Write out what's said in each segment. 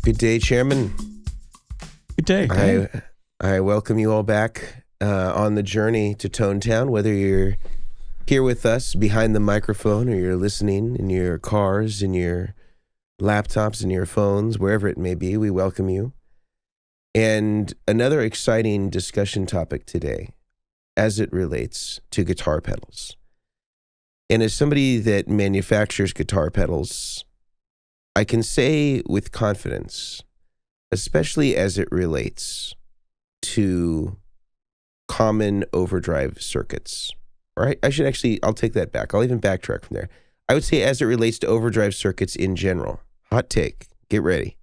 Good day, Chairman. Good day. I welcome you all back on the journey to Tone Town, whether you're here with us behind the microphone or you're listening in your cars, in your laptops, in your phones, wherever it may be. We welcome you. And another exciting discussion topic today as it relates to guitar pedals. And as somebody that manufactures guitar pedals, I can say with confidence, especially as it relates to common overdrive circuits. Or I'll take that back. I'll even backtrack from there. I would say as it relates to overdrive circuits in general, hot take, get ready,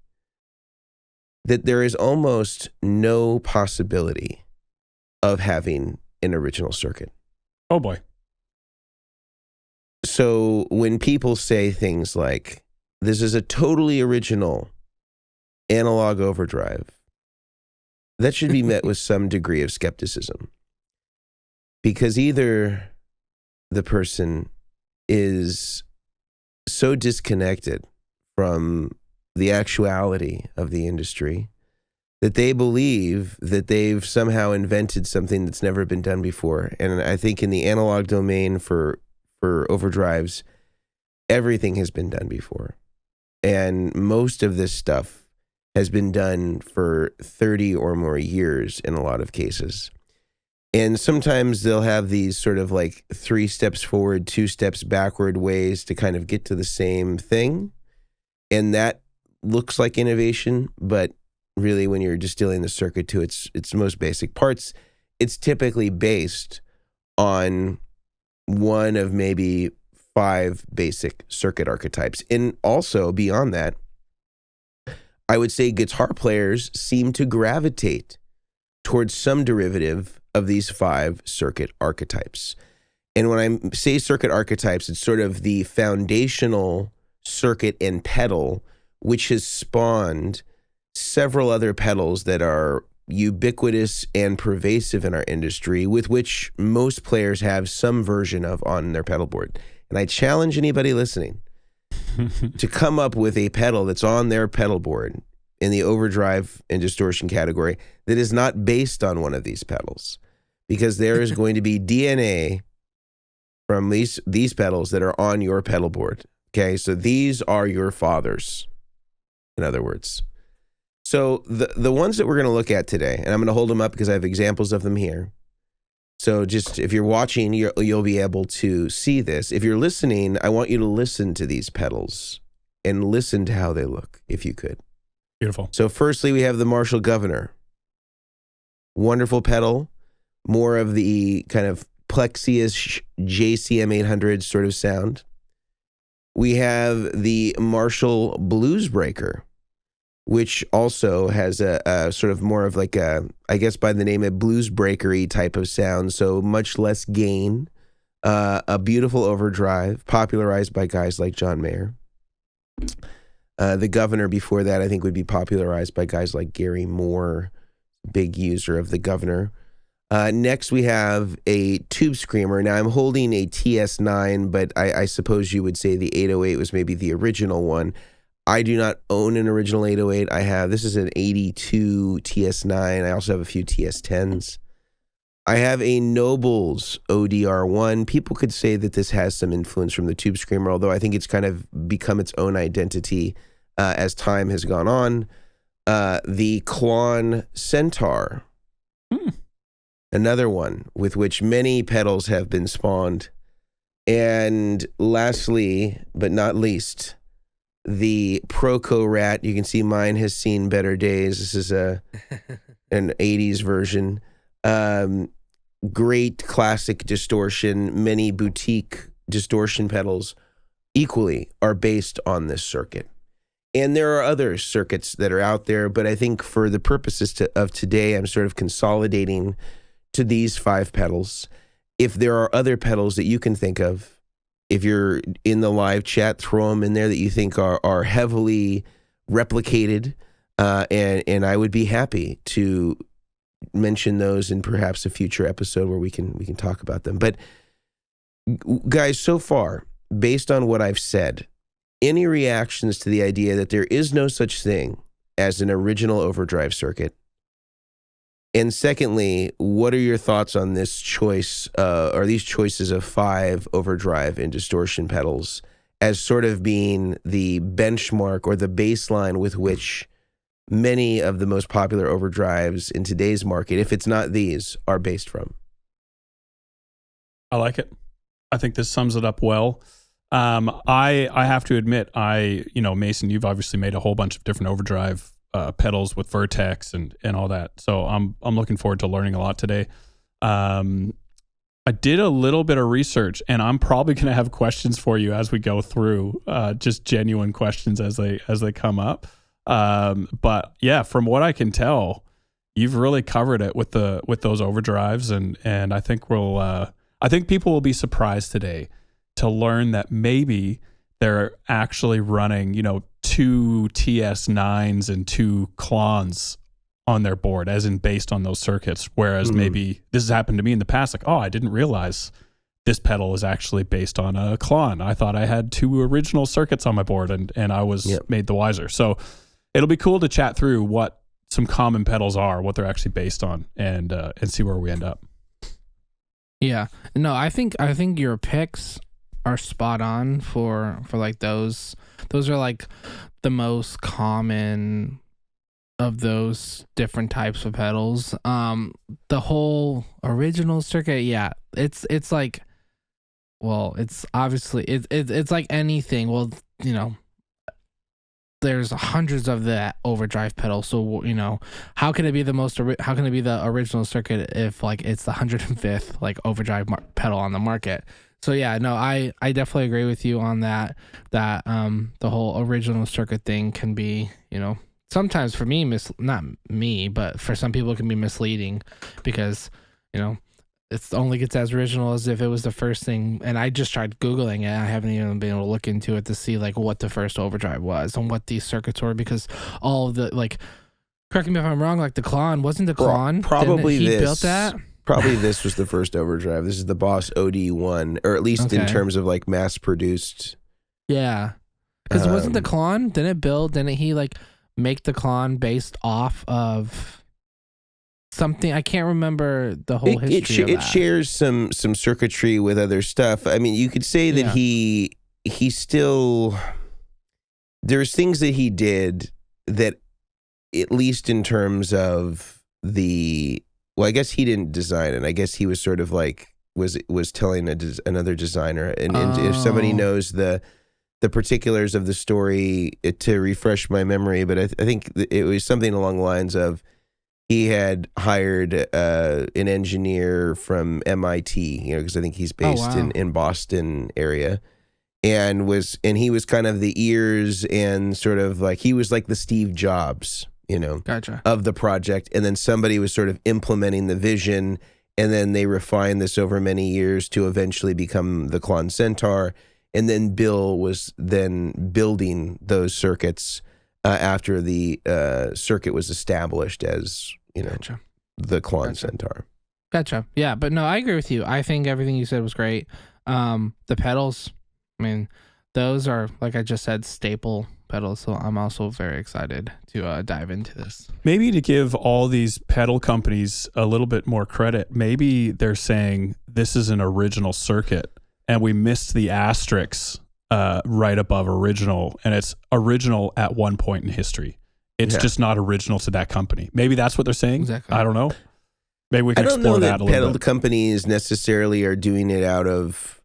that there is almost no possibility of having an original circuit. Oh boy. So when people say things like, this is a totally original analog overdrive, that should be met with some degree of skepticism. Because either the person is so disconnected from the actuality of the industry that they believe that they've somehow invented something that's never been done before. And I think in the analog domain for overdrives, everything has been done before. And most of this stuff has been done for 30 or more years in a lot of cases. And sometimes they'll have these sort of like 3 steps forward, 2 steps backward ways to kind of get to the same thing. And that looks like innovation, but really when you're distilling the circuit to its most basic parts, it's typically based on one of maybe 5 basic circuit archetypes. And also beyond that, I would say guitar players seem to gravitate towards some derivative of these 5 circuit archetypes. And when I say circuit archetypes, it's sort of the foundational circuit and pedal, which has spawned several other pedals that are ubiquitous and pervasive in our industry, with which most players have some version of on their pedal board. And I challenge anybody listening to come up with a pedal that's on their pedal board in the overdrive and distortion category that is not based on one of these pedals, because there is going to be DNA from these pedals that are on your pedal board. Okay, so these are your fathers, in other words. So the ones that we're going to look at today, and I'm going to hold them up because I have examples of them here. So just if you're watching, you'll be able to see this. If you're listening, I want you to listen to these pedals and listen to how they look, if you could. Beautiful. So firstly, we have the Marshall Governor. Wonderful pedal, more of the kind of Plexius JCM 800 sort of sound. We have the Marshall Blues Breaker, which also has a sort of more of like a, I guess by the name, a blues breakery type of sound, so much less gain, a beautiful overdrive, popularized by guys like John Mayer. The Governor before that, I think, would be popularized by guys like Gary Moore, big user of the Governor. Next, we have a Tube Screamer. Now, I'm holding a TS9, but I suppose you would say the 808 was maybe the original one. I do not own an original 808. This is an 82 TS9. I also have a few TS10s. I have a Nobles ODR1. People could say that this has some influence from the Tube Screamer, although I think it's kind of become its own identity as time has gone on. The Klon Centaur, another one with which many pedals have been spawned. And lastly, but not least, the Proco Rat. You can see mine has seen better days. This is an 80s version. Great classic distortion. Many boutique distortion pedals equally are based on this circuit. And there are other circuits that are out there, but I think for the purposes of today, I'm sort of consolidating to these 5 pedals. If there are other pedals that you can think of, if you're in the live chat, throw them in there that you think are heavily replicated, and I would be happy to mention those in perhaps a future episode where we can talk about them. But guys, so far, based on what I've said, any reactions to the idea that there is no such thing as an original overdrive circuit? And secondly, what are your thoughts on this choice, or these choices of 5 overdrive and distortion pedals as sort of being the benchmark or the baseline with which many of the most popular overdrives in today's market, if it's not these, are based from? I like it. I think this sums it up well. I have to admit, Mason, you've obviously made a whole bunch of different overdrive pedals with Vertex and all that. So I'm looking forward to learning a lot today. I did a little bit of research, and I'm probably going to have questions for you as we go through, just genuine questions as they come up. But yeah, from what I can tell, you've really covered it with those overdrives, and I think I think people will be surprised today to learn that maybe they're actually running, 2 TS9s and 2 Klans on their board, as in based on those circuits. Whereas maybe this has happened to me in the past, like, oh, I didn't realize this pedal is actually based on a Klan. I thought I had 2 original circuits on my board, and I was made the wiser. So it'll be cool to chat through what some common pedals are, what they're actually based on, and see where we end up. Yeah, no, I think your picks are spot on for like those. Those are like the most common of those different types of pedals. The whole original circuit, yeah, it's like, well, it's obviously it's like anything. Well, there's hundreds of the overdrive pedals, so how can it be the original circuit if like it's the 105th like overdrive pedal on the market? So yeah, no, I definitely agree with you on that the whole original circuit thing can be, sometimes for me not me, but for some people it can be misleading, because it only gets as original as if it was the first thing. And I just tried Googling it. I haven't even been able to look into it to see like what the first overdrive was and what these circuits were, because all of the, like, correct me if I'm wrong, like the Klon, wasn't the Klon? Probably he this. built that? Probably this was the first overdrive. This is the Boss OD1, or at least in terms of like mass produced. Yeah. Because wasn't the Klon, didn't he like make the Klon based off of something? I can't remember the whole history of that. It shares some circuitry with other stuff. I mean, you could say that he still, there's things that he did that, at least in terms of well, I guess he didn't design it. I guess he was sort of like was telling another designer, and if somebody knows the particulars of the story, to refresh my memory, but I think it was something along the lines of, he had hired an engineer from MIT, because I think he's based in Boston area, and he was kind of the ears and sort of like, he was like the Steve Jobs, Gotcha. of the project. And then somebody was sort of implementing the vision, and then they refined this over many years to eventually become the Klon Centaur. And then Bill was then building those circuits after the circuit was established as, Gotcha. the Klon Centaur. Gotcha. Yeah, but no, I agree with you. I think everything you said was great. The pedals, I mean, those are, like I just said, staple pedals. So I'm also very excited to dive into this. Maybe to give all these pedal companies a little bit more credit, maybe they're saying this is an original circuit, and we missed the asterisks right above original, and it's original at one point in history. It's just not original to that company. Maybe that's what they're saying. Exactly. I don't know. Maybe we can explore that a little bit. I don't know that pedal companies necessarily are doing it out of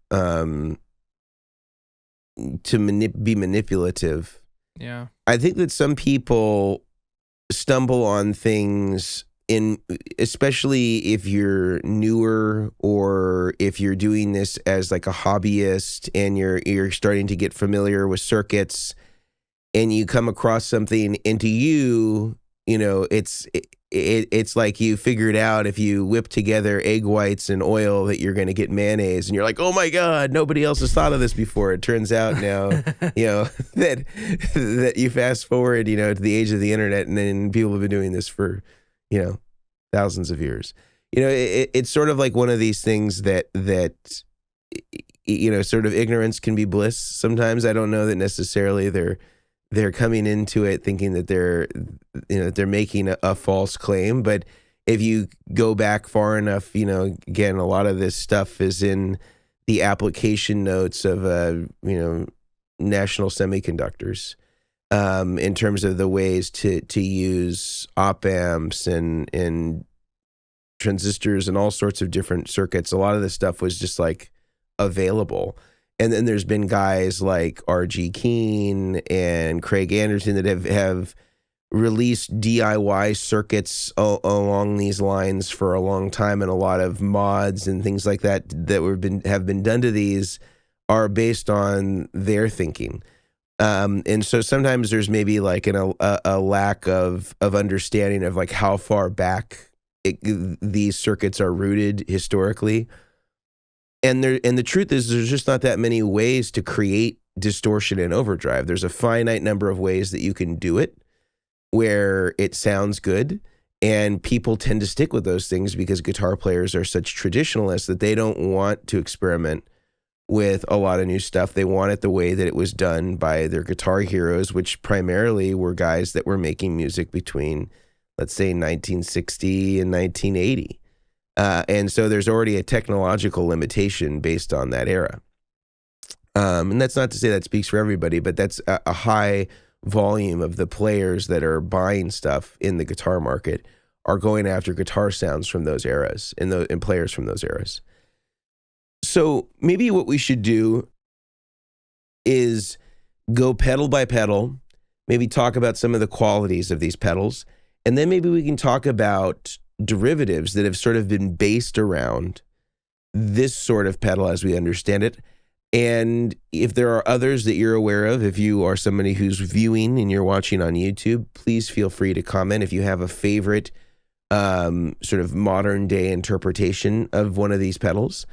to be manipulative. Yeah. I think that some people stumble on things, especially if you're newer, or if you're doing this as like a hobbyist and you're starting to get familiar with circuits, and you come across something, and to you, it's like you figured out if you whip together egg whites and oil that you're going to get mayonnaise, and you're like, oh my God, nobody else has thought of this before. It turns out now, that you fast forward, to the age of the internet, and then people have been doing this for, thousands of years. It's sort of like one of these things that sort of ignorance can be bliss. Sometimes I don't know that necessarily they're they're coming into it thinking that they're making a false claim. But if you go back far enough, again, a lot of this stuff is in the application notes of National Semiconductors, in terms of the ways to use op amps and transistors and all sorts of different circuits. A lot of this stuff was just like available. And then there's been guys like R.G. Keene and Craig Anderson that have released DIY circuits along these lines for a long time, and a lot of mods and things like that have been done to these are based on their thinking. And so sometimes there's maybe like a lack of understanding of like how far back these circuits are rooted historically. And the truth is there's just not that many ways to create distortion and overdrive. There's a finite number of ways that you can do it where it sounds good. And people tend to stick with those things because guitar players are such traditionalists that they don't want to experiment with a lot of new stuff. They want it the way that it was done by their guitar heroes, which primarily were guys that were making music between, let's say, 1960 and 1980. And so there's already a technological limitation based on that era. And that's not to say that speaks for everybody, but that's a high volume of the players that are buying stuff in the guitar market are going after guitar sounds from those eras and players from those eras. So maybe what we should do is go pedal by pedal, maybe talk about some of the qualities of these pedals, and then maybe we can talk about derivatives that have sort of been based around this sort of pedal as we understand it. And if there are others that you're aware of, if you are somebody who's viewing and you're watching on YouTube, please feel free to comment if you have a favorite sort of modern day interpretation of one of these pedals.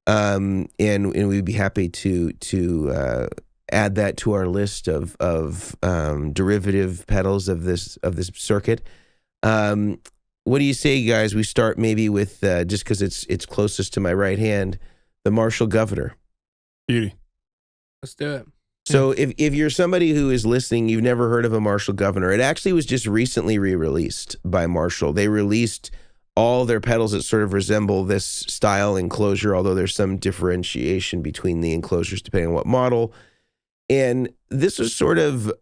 And we'd be happy to add that to our list of derivative pedals of this circuit. What do you say, guys? We start maybe with just because it's closest to my right hand, the Marshall Governor. Beauty. Let's do it. So if you're somebody who is listening, you've never heard of a Marshall Governor. It actually was just recently re-released by Marshall. They released all their pedals that sort of resemble this style enclosure, although there's some differentiation between the enclosures depending on what model. And this was sort of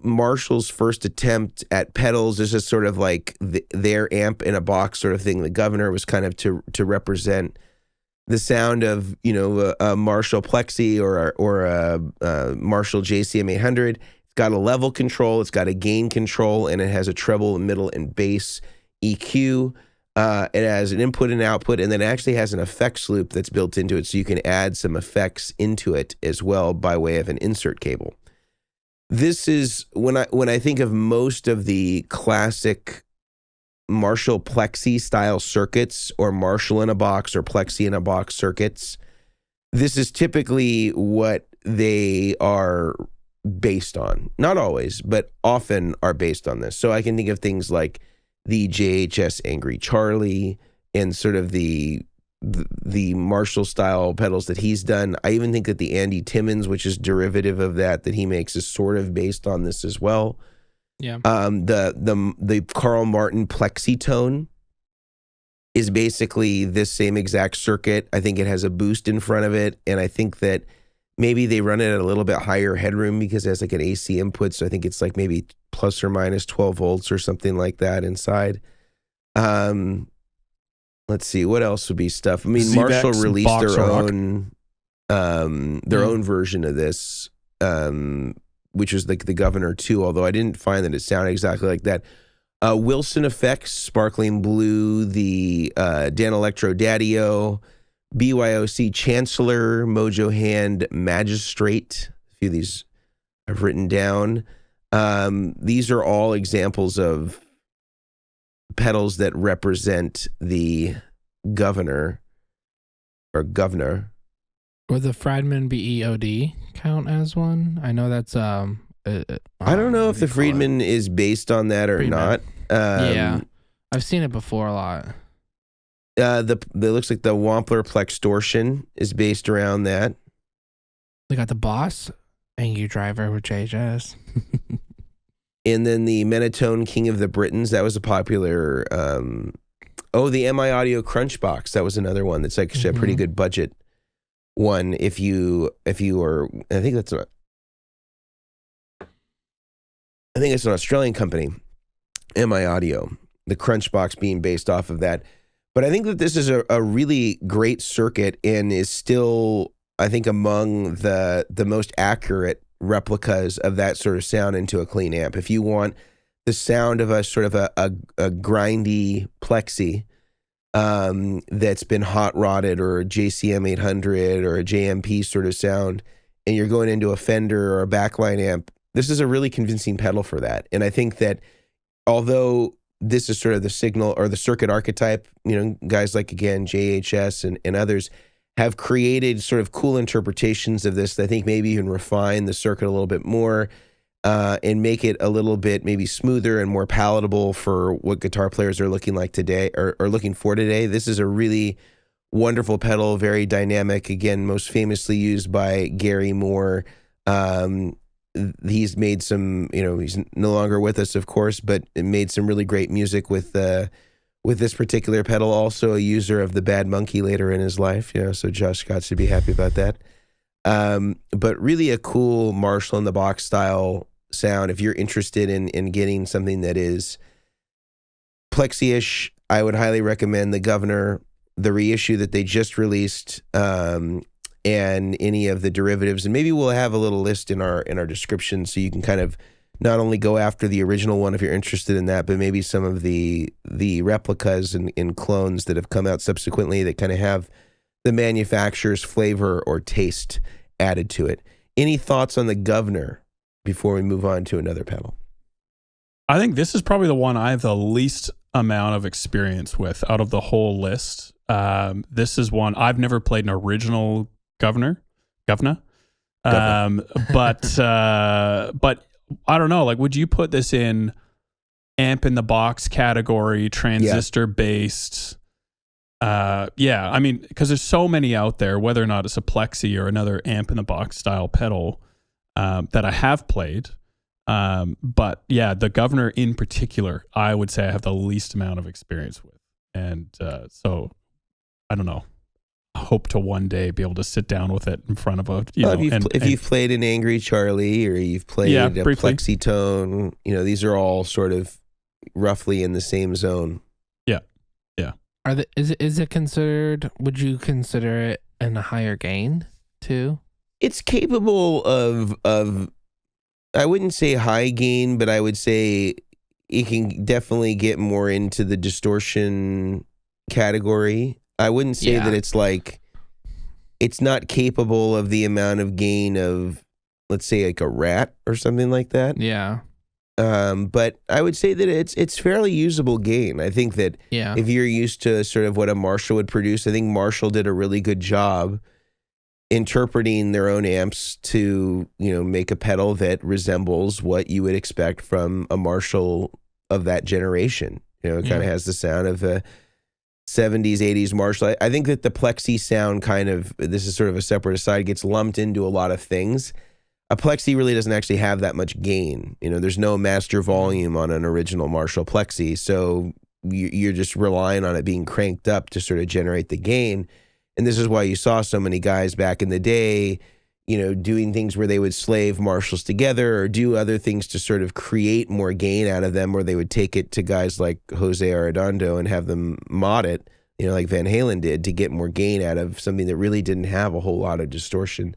Marshall's first attempt at pedals. This is sort of like their amp in a box sort of thing. The Governor was kind of to represent the sound of, a Marshall Plexi or a Marshall JCM 800. It's got a level control, it's got a gain control, and it has a treble, middle, and bass EQ. It has an input and output, and then it actually has an effects loop that's built into it, so you can add some effects into it as well by way of an insert cable. This is when I think of most of the classic Marshall Plexi style circuits or Marshall in a box or Plexi in a box circuits. This is typically what they are based on. Not always, but often are based on this. So I can think of things like the JHS Angry Charlie and sort of the Marshall style pedals that he's done. I even think that the Andy Timmons, which is derivative of that he makes, is sort of based on this as well. Yeah. The Carl Martin Plexitone is basically this same exact circuit. I think it has a boost in front of it, and I think that maybe they run it at a little bit higher headroom because it has like an AC input, so I think it's like maybe plus or minus 12 volts or something like that inside. Let's see, what else would be stuff? I mean, Marshall released their own version of this, which was like the Governor 2, although I didn't find that it sounded exactly like that. Wilson Effects, Sparkling Blue, the Dan Electro Daddio, BYOC Chancellor, Mojo Hand Magistrate. A few of these I've written down. These are all examples of pedals that represent the Governor or Governor. Would the Friedman BEOD count as one? I know that's I don't know if the Friedman is based on that or not. Yeah, I've seen it before a lot. It looks like the Wampler Plextortion is based around that. They got the Boss. Angry Driver with JHS. And then the Menatone King of the Britons, that was a popular. The MI Audio Crunch Box, that was another one that's actually a pretty good budget one. If you are, I think it's an Australian company, MI Audio, the Crunch Box being based off of that. But I think that this is a really great circuit and is still, I think, among the most accurate replicas of that sort of sound into a clean amp. If you want the sound of a sort of a grindy plexi that's been hot rodded, or a JCM 800 or a JMP sort of sound, and you're going into a Fender or a backline amp, this is a really convincing pedal for that. And I think that although this is sort of the signal or the circuit archetype, guys like, again, JHS and others have created sort of cool interpretations of this that I think maybe even refine the circuit a little bit more and make it a little bit maybe smoother and more palatable for what guitar players are looking like today, or looking for today. This is a really wonderful pedal, very dynamic, again, most famously used by Gary Moore. He's made some, he's no longer with us, of course, but made some really great music with this particular pedal. Also a user of the Bad Monkey later in his life, so Josh Scott should be happy about that. But really a cool Marshall in the box style sound. If you're interested in getting something that is plexi-ish, I would highly recommend the Governor, the reissue that they just released, and any of the derivatives. And maybe we'll have a little list in our description, so you can kind of not only go after the original one if you're interested in that, but maybe some of the replicas and clones that have come out subsequently that kind of have the manufacturer's flavor or taste added to it. Any thoughts on the Governor before we move on to another pedal? I think this is probably the one I have the least amount of experience with out of the whole list. This is one I've never played an original Governor. But I don't know, like, would you put this in amp in the box category, transistor based? Yeah, I mean, because there's so many out there, whether or not it's a plexi or another amp in the box style pedal that I have played. But yeah, the Governor in particular, I would say I have the least amount of experience with. And so I don't know. I hope to one day be able to sit down with it in front of a, if you've played an Angry Charlie, or you've played a briefly. Plexitone, these are all sort of roughly in the same zone. Yeah. Is it considered, would you consider it in a higher gain too? It's capable of I wouldn't say high gain, but I would say it can definitely get more into the distortion category. I wouldn't say that it's like, it's not capable of the amount of gain of, let's say, like a Rat or something like that. Yeah. But I would say that it's fairly usable gain. I think that if you're used to sort of what a Marshall would produce, I think Marshall did a really good job interpreting their own amps to, make a pedal that resembles what you would expect from a Marshall of that generation. It kind of has the sound of a 70s, 80s Marshall. I think that the plexi sound this is sort of a separate aside, gets lumped into a lot of things. A plexi really doesn't actually have that much gain. There's no master volume on an original Marshall plexi, so you're just relying on it being cranked up to sort of generate the gain. And this is why you saw so many guys back in the day, doing things where they would slave Marshalls together or do other things to sort of create more gain out of them, or they would take it to guys like Jose Arredondo and have them mod it, like Van Halen did, to get more gain out of something that really didn't have a whole lot of distortion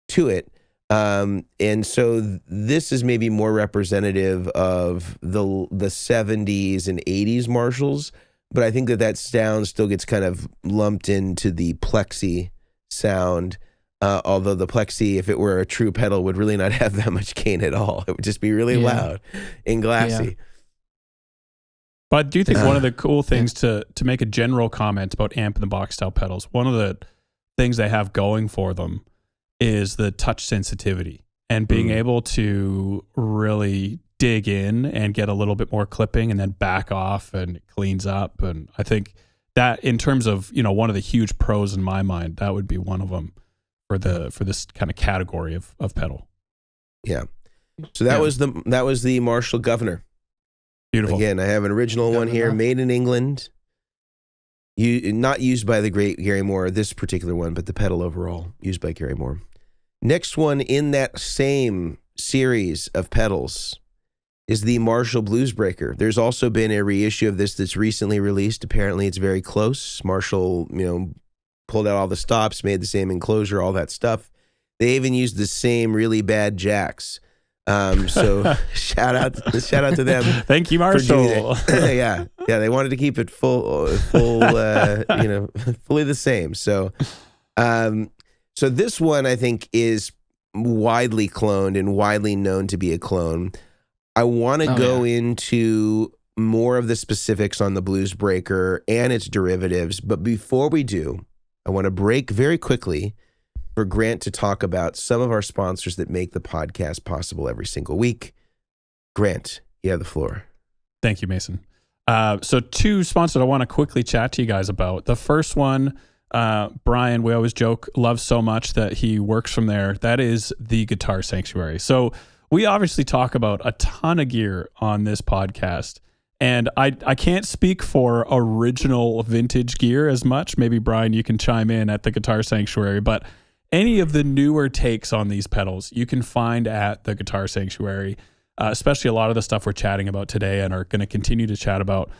to it. And so this is maybe more representative of the 70s and 80s Marshalls, but I think that sound still gets kind of lumped into the plexi sound. Although the plexi, if it were a true pedal, would really not have that much gain at all. It would just be really loud and glassy. Yeah. But I do think one of the cool things to make a general comment about amp in the box style pedals, one of the things they have going for them is the touch sensitivity and being able to really dig in and get a little bit more clipping and then back off, and it cleans up. And I think that in terms of, one of the huge pros in my mind, that would be one of them for this kind of category of pedal. Yeah. So that was the Marshall Governor. Beautiful. Again, I have an original one here, made in England. Not used by the great Gary Moore, this particular one, but the pedal overall, used by Gary Moore. Next one in that same series of pedals is the Marshall Bluesbreaker. There's also been a reissue of this that's recently released. Apparently it's very close. Marshall, pulled out all the stops, made the same enclosure, all that stuff. They even used the same really bad jacks. So shout out to them. Thank you, Marshall. Yeah, they wanted to keep it fully the same. So this one I think is widely cloned and widely known to be a clone. I want to go into more of the specifics on the Bluesbreaker and its derivatives, but before we do, I want to break very quickly for Grant to talk about some of our sponsors that make the podcast possible every single week. Grant, you have the floor. Thank you, Mason. So 2 sponsors I want to quickly chat to you guys about. The first one, Brian, we always joke, loves so much that he works from there. That is the Guitar Sanctuary. So we obviously talk about a ton of gear on this podcast. And I can't speak for original vintage gear as much. Maybe, Brian, you can chime in at the Guitar Sanctuary. But any of the newer takes on these pedals you can find at the Guitar Sanctuary, especially a lot of the stuff we're chatting about today and are going to continue to chat about.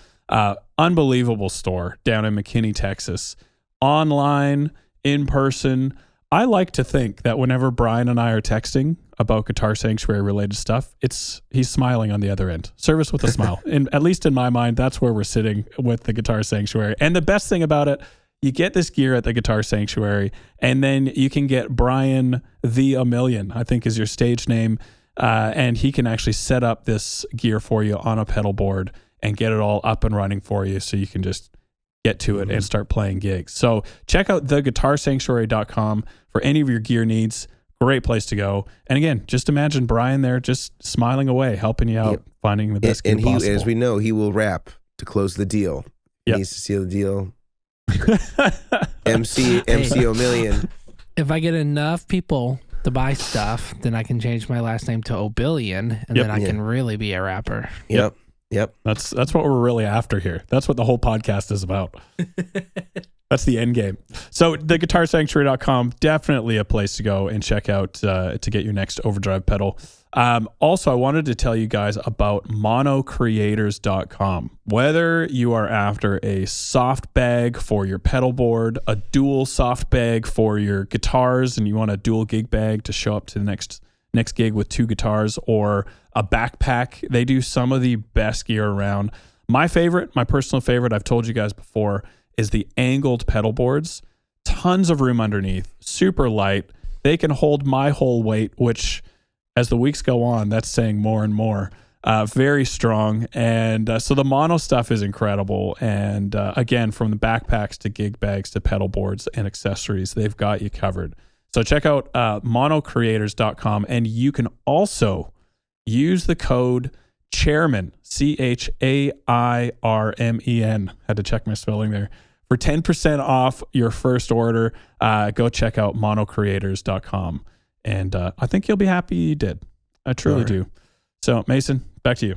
Unbelievable store down in McKinney, Texas. Online, in person. I like to think that whenever Brian and I are texting about Guitar Sanctuary related stuff, he's smiling on the other end. Service with a smile. And at least in my mind, that's where we're sitting with the Guitar Sanctuary. And the best thing about it, you get this gear at the Guitar Sanctuary, and then you can get Brian the Omilion, I think is your stage name, and he can actually set up this gear for you on a pedal board and get it all up and running for you so you can just get to it and start playing gigs. So check out theguitarsanctuary.com for any of your gear needs. Great place to go. And again, just imagine Brian there just smiling away, helping you out, finding the best gear possible. And as we know, he will rap to close the deal. He needs to seal the deal. MC Omilion. If I get enough people to buy stuff, then I can change my last name to Obillion, and then I can really be a rapper. Yep. That's what we're really after here. That's what the whole podcast is about. That's the end game. So the guitarsanctuary.com, definitely a place to go and check out to get your next overdrive pedal. Also, I wanted to tell you guys about monocreators.com. Whether you are after a soft bag for your pedal board, a dual soft bag for your guitars, and you want a dual gig bag to show up to the next gig with 2 guitars, or a backpack, they do some of the best gear around. My personal favorite, I've told you guys before, is the angled pedal boards. Tons of room underneath, super light. They can hold my whole weight, which as the weeks go on, that's saying more and more. Very strong. And so the mono stuff is incredible. And again, from the backpacks to gig bags to pedal boards and accessories, they've got you covered. So check out monocreators.com, and you can also use the code Chairmen, CHAIRMEN. Had to check my spelling there. For 10% off your first order, go check out monocreators.com. And I think you'll be happy you did. I truly do. So, Mason, back to you.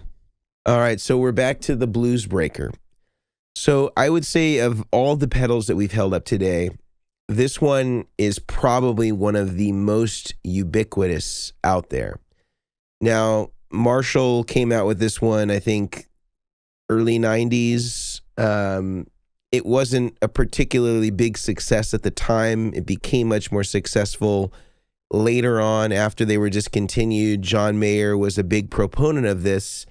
All right, so we're back to the Bluesbreaker. So I would say of all the pedals that we've held up today, this one is probably one of the most ubiquitous out there. Now, Marshall came out with this one, I think, early 90s. It wasn't a particularly big success at the time. It became much more successful later on after they were discontinued. John Mayer was a big proponent of this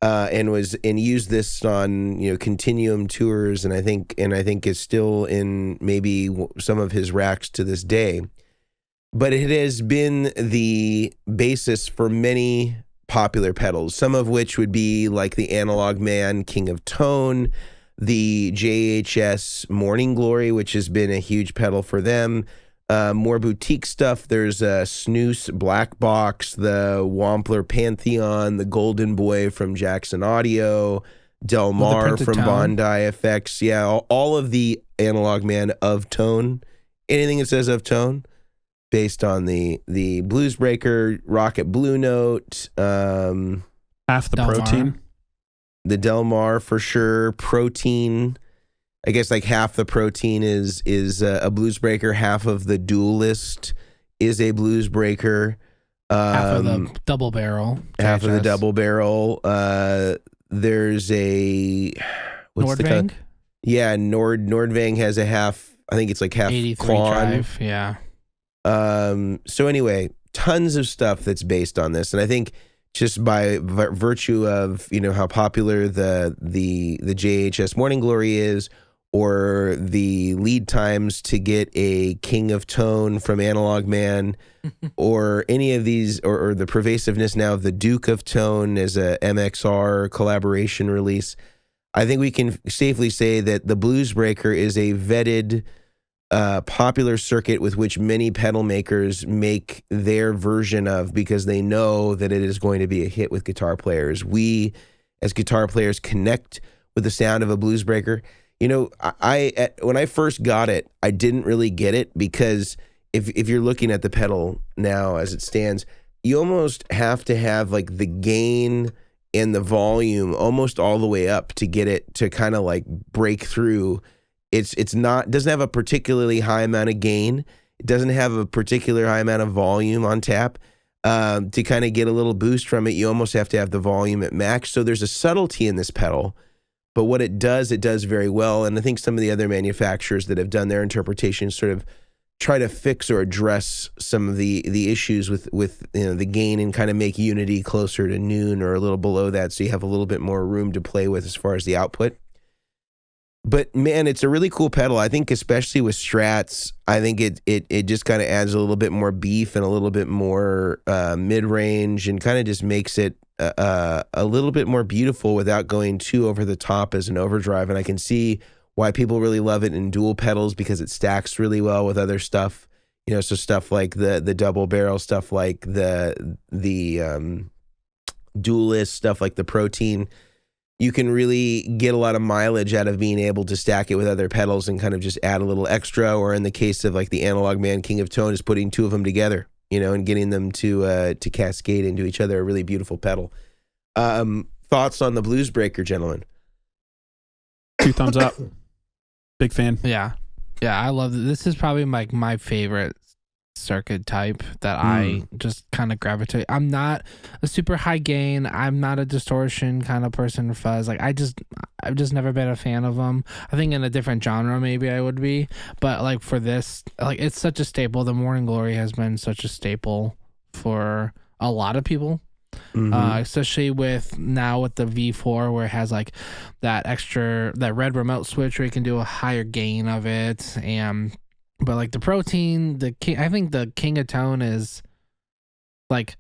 and used this on Continuum tours, and I think is still in maybe some of his racks to this day. But it has been the basis for many popular pedals, some of which would be like the Analog Man King of Tone, the JHS Morning Glory, which has been a huge pedal for them. More boutique stuff, there's Snooze Black Box, the Wampler Pantheon, the Golden Boy from Jackson Audio, Del Mar from Bondi Effects. Yeah, all of the Analog Man of Tone. Anything that says of Tone, based on the Blues Breaker, Rocket Blue Note, Half the Del Mar. protein. the Del Mar for sure, Protein. I guess like half the Protein is a Blues Breaker, half of the Duelist is a Blues Breaker. Half of the double barrel. Half of the JHS. double barrel. There's a Nordvang? Yeah, Nordvang has a half. I think it's like half 83 Klon. drive. Yeah. So anyway, tons of stuff that's based on this, and I think just by virtue of how popular the JHS Morning Glory is, or the lead times to get a King of Tone from Analog Man, or any of these, or the pervasiveness now of the Duke of Tone as a MXR collaboration release, I think we can safely say that the Blues Breaker is a vetted, popular circuit with which many pedal makers make their version of, because they know that it is going to be a hit with guitar players. We, as guitar players, connect with the sound of a Blues Breaker. When I first got it, I didn't really get it, because if you're looking at the pedal now as it stands, you almost have to have like the gain and the volume almost all the way up to get it to kind of like break through. Doesn't have a particularly high amount of gain. It doesn't have a particular high amount of volume on tap. To kind of get a little boost from it, you almost have to have the volume at max. So there's a subtlety in this pedal, but what it does very well. And I think some of the other manufacturers that have done their interpretation sort of try to fix or address some of the issues with the gain, and kind of make unity closer to noon or a little below that, so you have a little bit more room to play with as far as the output. But man, it's a really cool pedal. I think especially with Strats, I think it just kind of adds a little bit more beef and a little bit more mid-range, and kind of just makes it a little bit more beautiful without going too over the top as an overdrive. And I can see why people really love it in dual pedals, because it stacks really well with other stuff. So stuff like the double barrel, stuff like the Duelist, stuff like the Protein. You can really get a lot of mileage out of being able to stack it with other pedals and kind of just add a little extra, or in the case of like the Analog Man King of Tone, is putting two of them together, and getting them to cascade into each other. A really beautiful pedal. Thoughts on the Blues Breaker, gentlemen? 2 thumbs up. Big fan. Yeah. I love it. This is probably like my favorite circuit type that I just kind of gravitate. I'm not a super high gain. I'm not a distortion kind of person. Fuzz. Like I've just never been a fan of them. I think in a different genre maybe I would be, but like for this, like it's such a staple. The Morning Glory has been such a staple for a lot of people. Especially with the V4, where it has like that red remote switch where you can do a higher gain of it. But like the Protein, I think the King of Tone is like,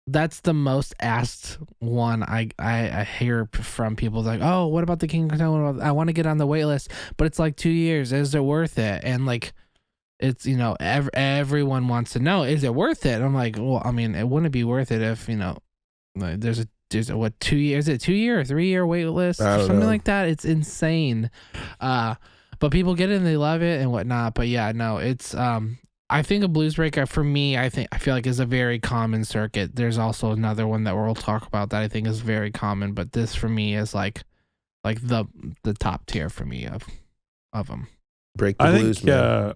that's the most asked one I hear from people. Like, oh, what about the King of Tone? I want to get on the wait list, but it's like 2 years. Is it worth it? And like, it's, everyone wants to know, is it worth it? And I'm like, well, I mean, it wouldn't be worth it if, like there's a what, 2 years? Is it 2 year or 3 year wait list or something like that? It's insane. But people get it and they love it and whatnot. But yeah, no, it's I think a Blues Breaker for me, I feel like is a very common circuit. There's also another one that we'll talk about that I think is very common, but this for me is like the top tier for me of them. Break the blues, man.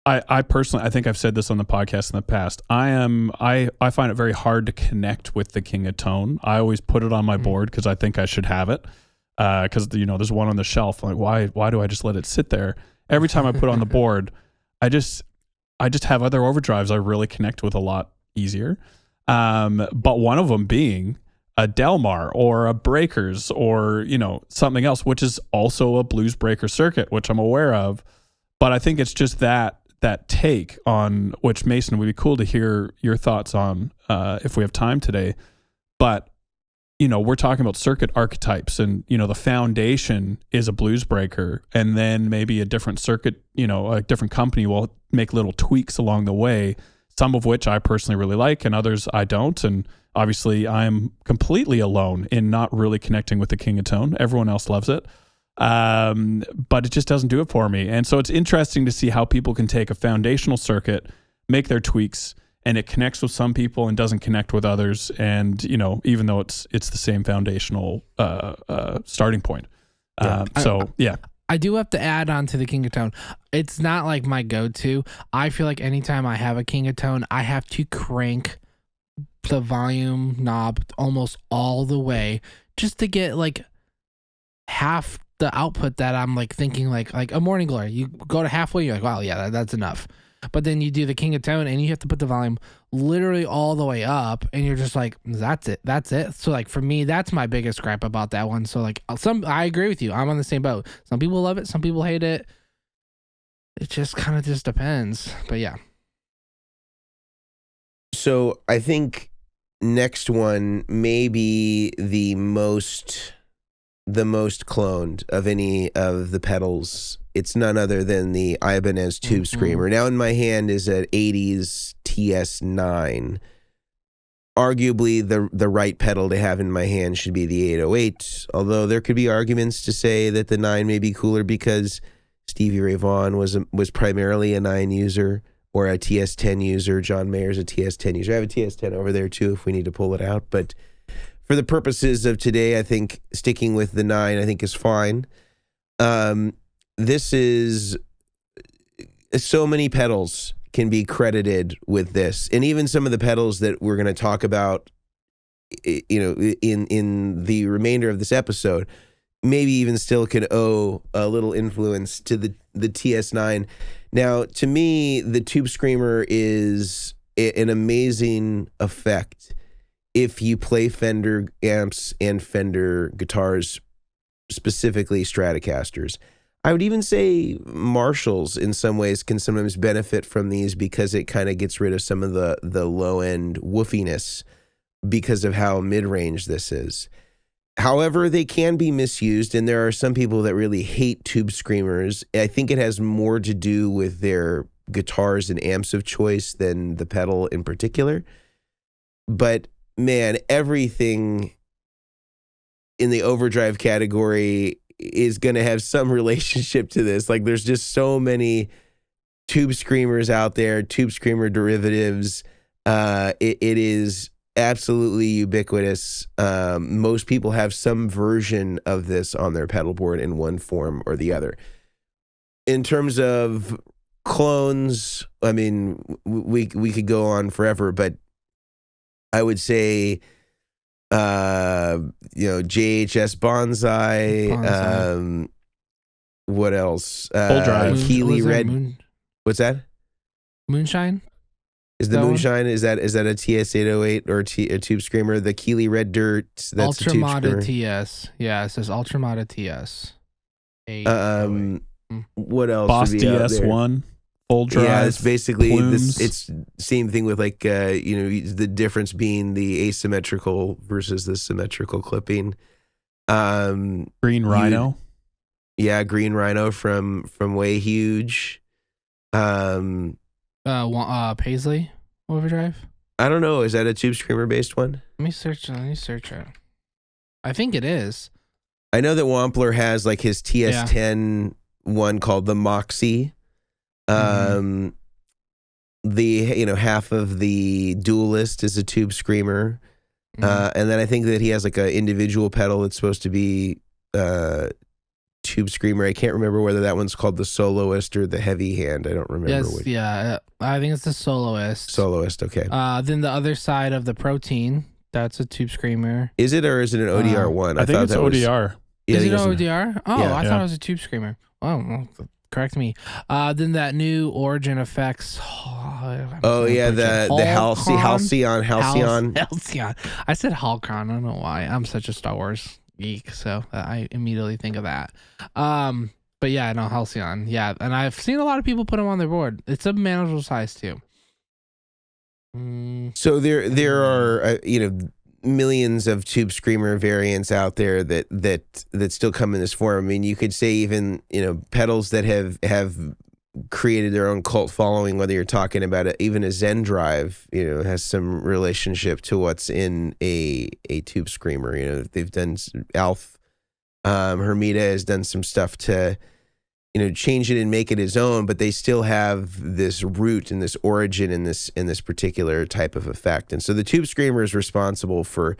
I personally, I think I've said this on the podcast in the past. I find it very hard to connect with the King of Tone. I always put it on my board because I think I should have it. Because there's one on the shelf. Like, why do I just let it sit there? Every time I put it on the board, I just have other overdrives I really connect with a lot easier. But one of them being a Del Mar or a Breakers or something else, which is also a Blues Breaker circuit, which I'm aware of. But I think it's just that take on which, Mason, would be cool to hear your thoughts on if we have time today. But we're talking about circuit archetypes, and the foundation is a Blues Breaker, and then maybe a different circuit, a different company will make little tweaks along the way, some of which I personally really like and others I don't. And obviously I'm completely alone in not really connecting with the King of Tone. Everyone else loves it. but it just doesn't do it for me. And so it's interesting to see how people can take a foundational circuit, make their tweaks, and it connects with some people and doesn't connect with others. And, you know, even though it's the same foundational starting point. I do have to add on to the King of Tone. It's not like my go-to. I feel like anytime I have a King of Tone, I have to crank the volume knob almost all the way just to get like half the output that I'm like thinking like a Morning Glory. You go to halfway, you're like, wow, yeah, that's enough. But then you do the King of Tone and you have to put the volume literally all the way up and you're just like, that's it. So like for me, that's my biggest gripe about that one. So like I agree with you. I'm on the same boat. Some people love it. Some people hate it. It just kind of just depends. But yeah. So I think next one may be the most cloned of any of the pedals. It's none other than the Ibanez Tube Screamer. Now in my hand is an 80s TS9. Arguably the right pedal to have in my hand should be the 808, although there could be arguments to say that the 9 may be cooler because Stevie Ray Vaughan was primarily a 9 user or a TS10 user. John Mayer's a TS10 user. I have a TS10 over there too if we need to pull it out, but for the purposes of today, I think sticking with the 9 I think is fine. This is so many pedals can be credited with this, and even some of the pedals that we're going to talk about, you know, in the remainder of this episode, maybe even still can owe a little influence to the TS9. Now, to me, the Tube Screamer is an amazing effect if you play Fender amps and Fender guitars, specifically Stratocasters. I would even say Marshalls in some ways can sometimes benefit from these because it kind of gets rid of some of the low-end woofiness because of how mid-range this is. However, they can be misused, and there are some people that really hate Tube Screamers. I think it has more to do with their guitars and amps of choice than the pedal in particular. But man, everything in the overdrive category is going to have some relationship to this. Like there's just so many Tube Screamers out there, Tube Screamer derivatives. It is absolutely ubiquitous. Most people have some version of this on their pedal board in one form or the other. In terms of clones, I mean, we could go on forever, but I would say JHS Bonsai. What else? Full Drive. Keeley Red. What's that? Moonshine. Is the Moonshine? Is that a TS808 or a Tube Screamer? The Keeley Red Dirt. That's a Tube Screamer. Ultramata TS. Yeah, it says Ultramata TS. What else? Boss DS1. Full Drive. Yeah, it's basically Plumes. It's same thing with like the difference being the asymmetrical versus the symmetrical clipping. Green Rhino. Green Rhino from Way Huge. Paisley Overdrive. I don't know. Is that a Tube Screamer based one? Let me search it. I think it is. I know that Wampler has like his TS10 one called the Moxie. The half of the Duelist is a Tube Screamer, and then I think that he has like an individual pedal that's supposed to be Tube Screamer. I can't remember whether that one's called the Soloist or the Heavy Hand. I don't remember. Yes, I think it's the Soloist. Okay. Then the other side of the Protein, that's a Tube Screamer. Is it, or is it an ODR one? I think it's ODR. Is it ODR? Oh, yeah. I thought it was a Tube Screamer. Oh, correct me. Then that new Origin Effects. The Halcyon. I said Halcyon. I don't know why. I'm such a Star Wars geek, so I immediately think of that. But yeah, no, Halcyon. Yeah, and I've seen a lot of people put them on their board. It's a manageable size too. So there are millions of Tube Screamer variants out there that still come in this form. I mean, you could say even pedals that have created their own cult following, whether you're talking about it, even a Zen Drive, has some relationship to what's in a Tube Screamer. They've done Alf Hermida has done some stuff to, change it and make it his own, but they still have this root and this origin in this particular type of effect. And so the Tube Screamer is responsible for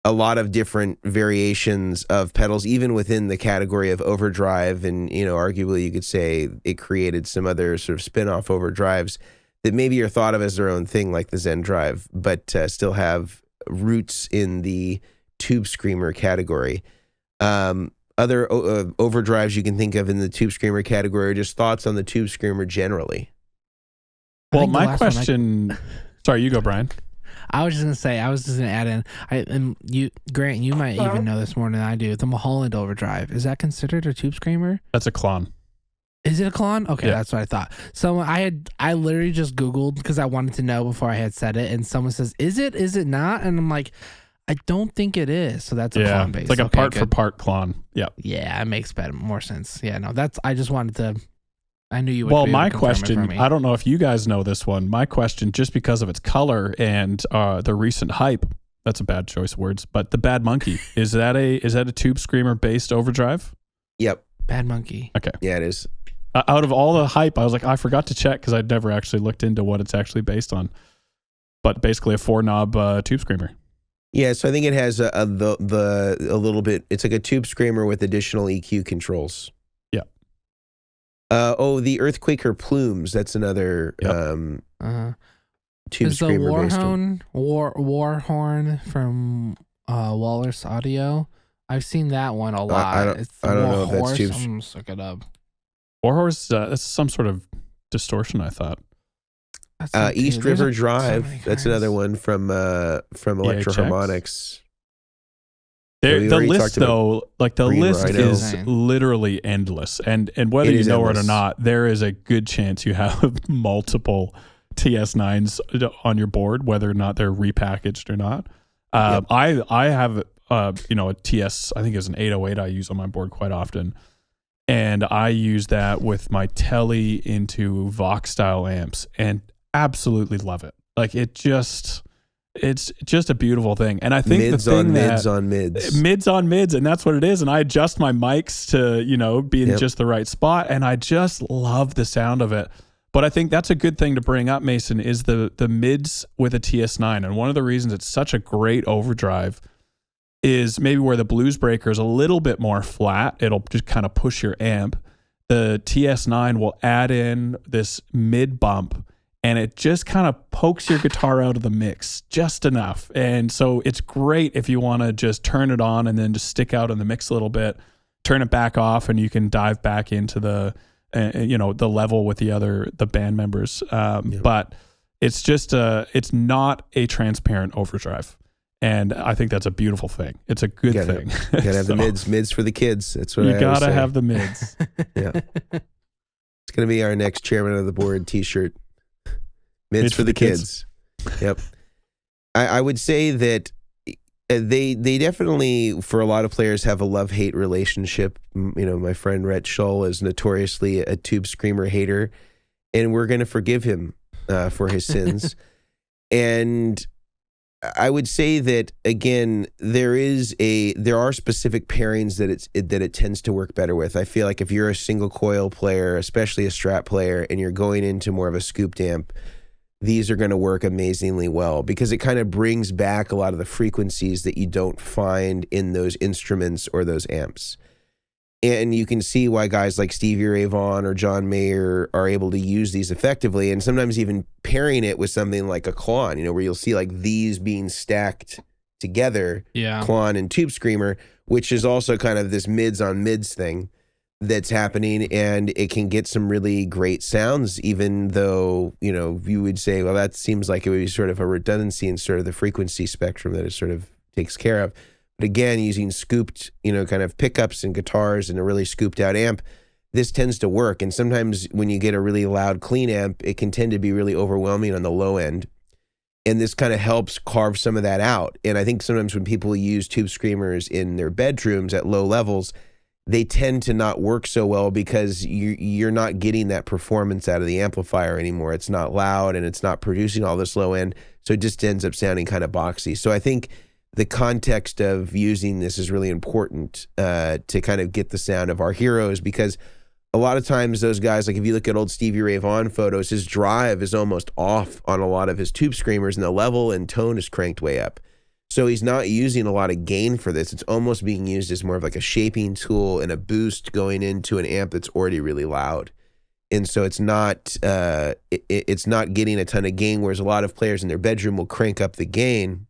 a lot of different variations of pedals, even within the category of overdrive. And, arguably you could say it created some other sort of spin-off overdrives that maybe are thought of as their own thing, like the Zen Drive, but still have roots in the Tube Screamer category. Other overdrives you can think of in the Tube Screamer category are just thoughts on the Tube Screamer generally. Well, my question... Sorry, you go, Brian. I was just going to say, I was just going to add in, Grant, you might even know this more than I do. The Mulholland overdrive, is that considered a Tube Screamer? That's a Klon. Is it a Klon? Okay, yeah. That's what I thought. So I literally just Googled because I wanted to know before I had said it, and someone says, is it not? And I'm like, I don't think it is. So that's a Klon base. It's like a part for part Klon. Yeah. Yeah, it makes more sense. Yeah, no, I just wanted to... I knew you would. Well, my question, I don't know if you guys know this one. My question, just because of its color and the recent hype, that's a bad choice of words, but the Bad Monkey, is that a Tube Screamer based overdrive? Yep. Bad Monkey. Okay. Yeah, it is. Out of all the hype, I was like, I forgot to check because I'd never actually looked into what it's actually based on. But basically a 4-knob Tube Screamer. Yeah, so I think it has a little bit, it's like a Tube Screamer with additional EQ controls. The Earthquaker Plumes. That's another Tube Screamer based one. Warhorn from Walrus Audio. I've seen that one a lot. I don't know if that's Tube. I'm gonna look it up. Warhorse. That's some sort of distortion, I thought. East River Drive. That's another one from Electro Harmonics. The list, though, like the list is literally endless, and whether you know it or not, there is a good chance you have multiple TS9s on your board, whether or not they're repackaged or not. Yep. I have a TS, I think it's an 808 I use on my board quite often, and I use that with my Tele into Vox style amps, and absolutely love it. Like it's just a beautiful thing. And I think mids on mids, and that's what it is. And I adjust my mics to, be in just the right spot. And I just love the sound of it. But I think that's a good thing to bring up, Mason, is the mids with a TS9. And one of the reasons it's such a great overdrive is maybe where the Blues Breaker is a little bit more flat. It'll just kind of push your amp. The TS9 will add in this mid bump, and it just kind of pokes your guitar out of the mix just enough. And so it's great if you want to just turn it on and then just stick out in the mix a little bit, turn it back off, and you can dive back into the level with the band members. But it's just it's not a transparent overdrive. And I think that's a beautiful thing. It's a good thing. You gotta have the mids for the kids. That's what you gotta have the mids. Yeah. It's gonna be our next Chairman of the Board t-shirt. Mids for the kids. Yep. I would say that they definitely, for a lot of players, have a love-hate relationship. My friend Rhett Shull is notoriously a Tube Screamer hater, and we're going to forgive him for his sins. And I would say that, again, there are specific pairings that it tends to work better with. I feel like if you're a single coil player, especially a Strat player, and you're going into more of a scooped amp, these are going to work amazingly well because it kind of brings back a lot of the frequencies that you don't find in those instruments or those amps. And you can see why guys like Stevie Ray Vaughan or John Mayer are able to use these effectively, and sometimes even pairing it with something like a Klon, where you'll see like these being stacked together, Klon and Tube Screamer, which is also kind of this mids on mids thing that's happening, and it can get some really great sounds, even though, you would say, well, that seems like it would be sort of a redundancy in sort of the frequency spectrum that it sort of takes care of. But again, using scooped, kind of pickups and guitars and a really scooped out amp, this tends to work. And sometimes when you get a really loud, clean amp, it can tend to be really overwhelming on the low end. And this kind of helps carve some of that out. And I think sometimes when people use Tube Screamers in their bedrooms at low levels, they tend to not work so well because you're not getting that performance out of the amplifier anymore. It's not loud and it's not producing all this low end. So it just ends up sounding kind of boxy. So I think the context of using this is really important to kind of get the sound of our heroes, because a lot of times those guys, like if you look at old Stevie Ray Vaughan photos, his drive is almost off on a lot of his tube screamers, and the level and tone is cranked way up. So he's not using a lot of gain for this. It's almost being used as more of like a shaping tool and a boost going into an amp that's already really loud. And so it's not getting a ton of gain, whereas a lot of players in their bedroom will crank up the gain,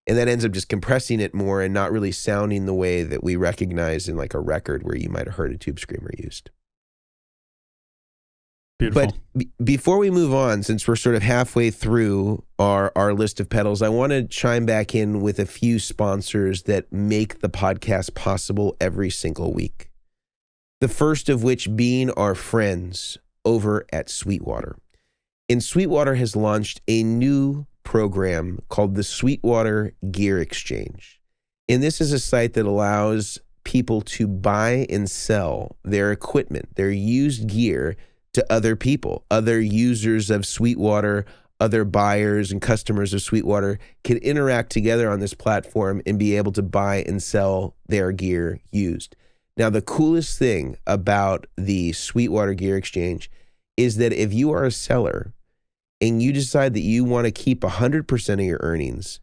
and that ends up just compressing it more and not really sounding the way that we recognize in like a record where you might have heard a tube screamer used. Beautiful. But before we move on, since we're sort of halfway through our list of pedals, I want to chime back in with a few sponsors that make the podcast possible every single week. The first of which being our friends over at Sweetwater. And Sweetwater has launched a new program called the Sweetwater Gear Exchange. And this is a site that allows people to buy and sell their equipment, their used gear, to other people, other users of Sweetwater, other buyers and customers of Sweetwater can interact together on this platform and be able to buy and sell their gear used. Now, the coolest thing about the Sweetwater Gear Exchange is that if you are a seller and you decide that you want to keep 100% of your earnings,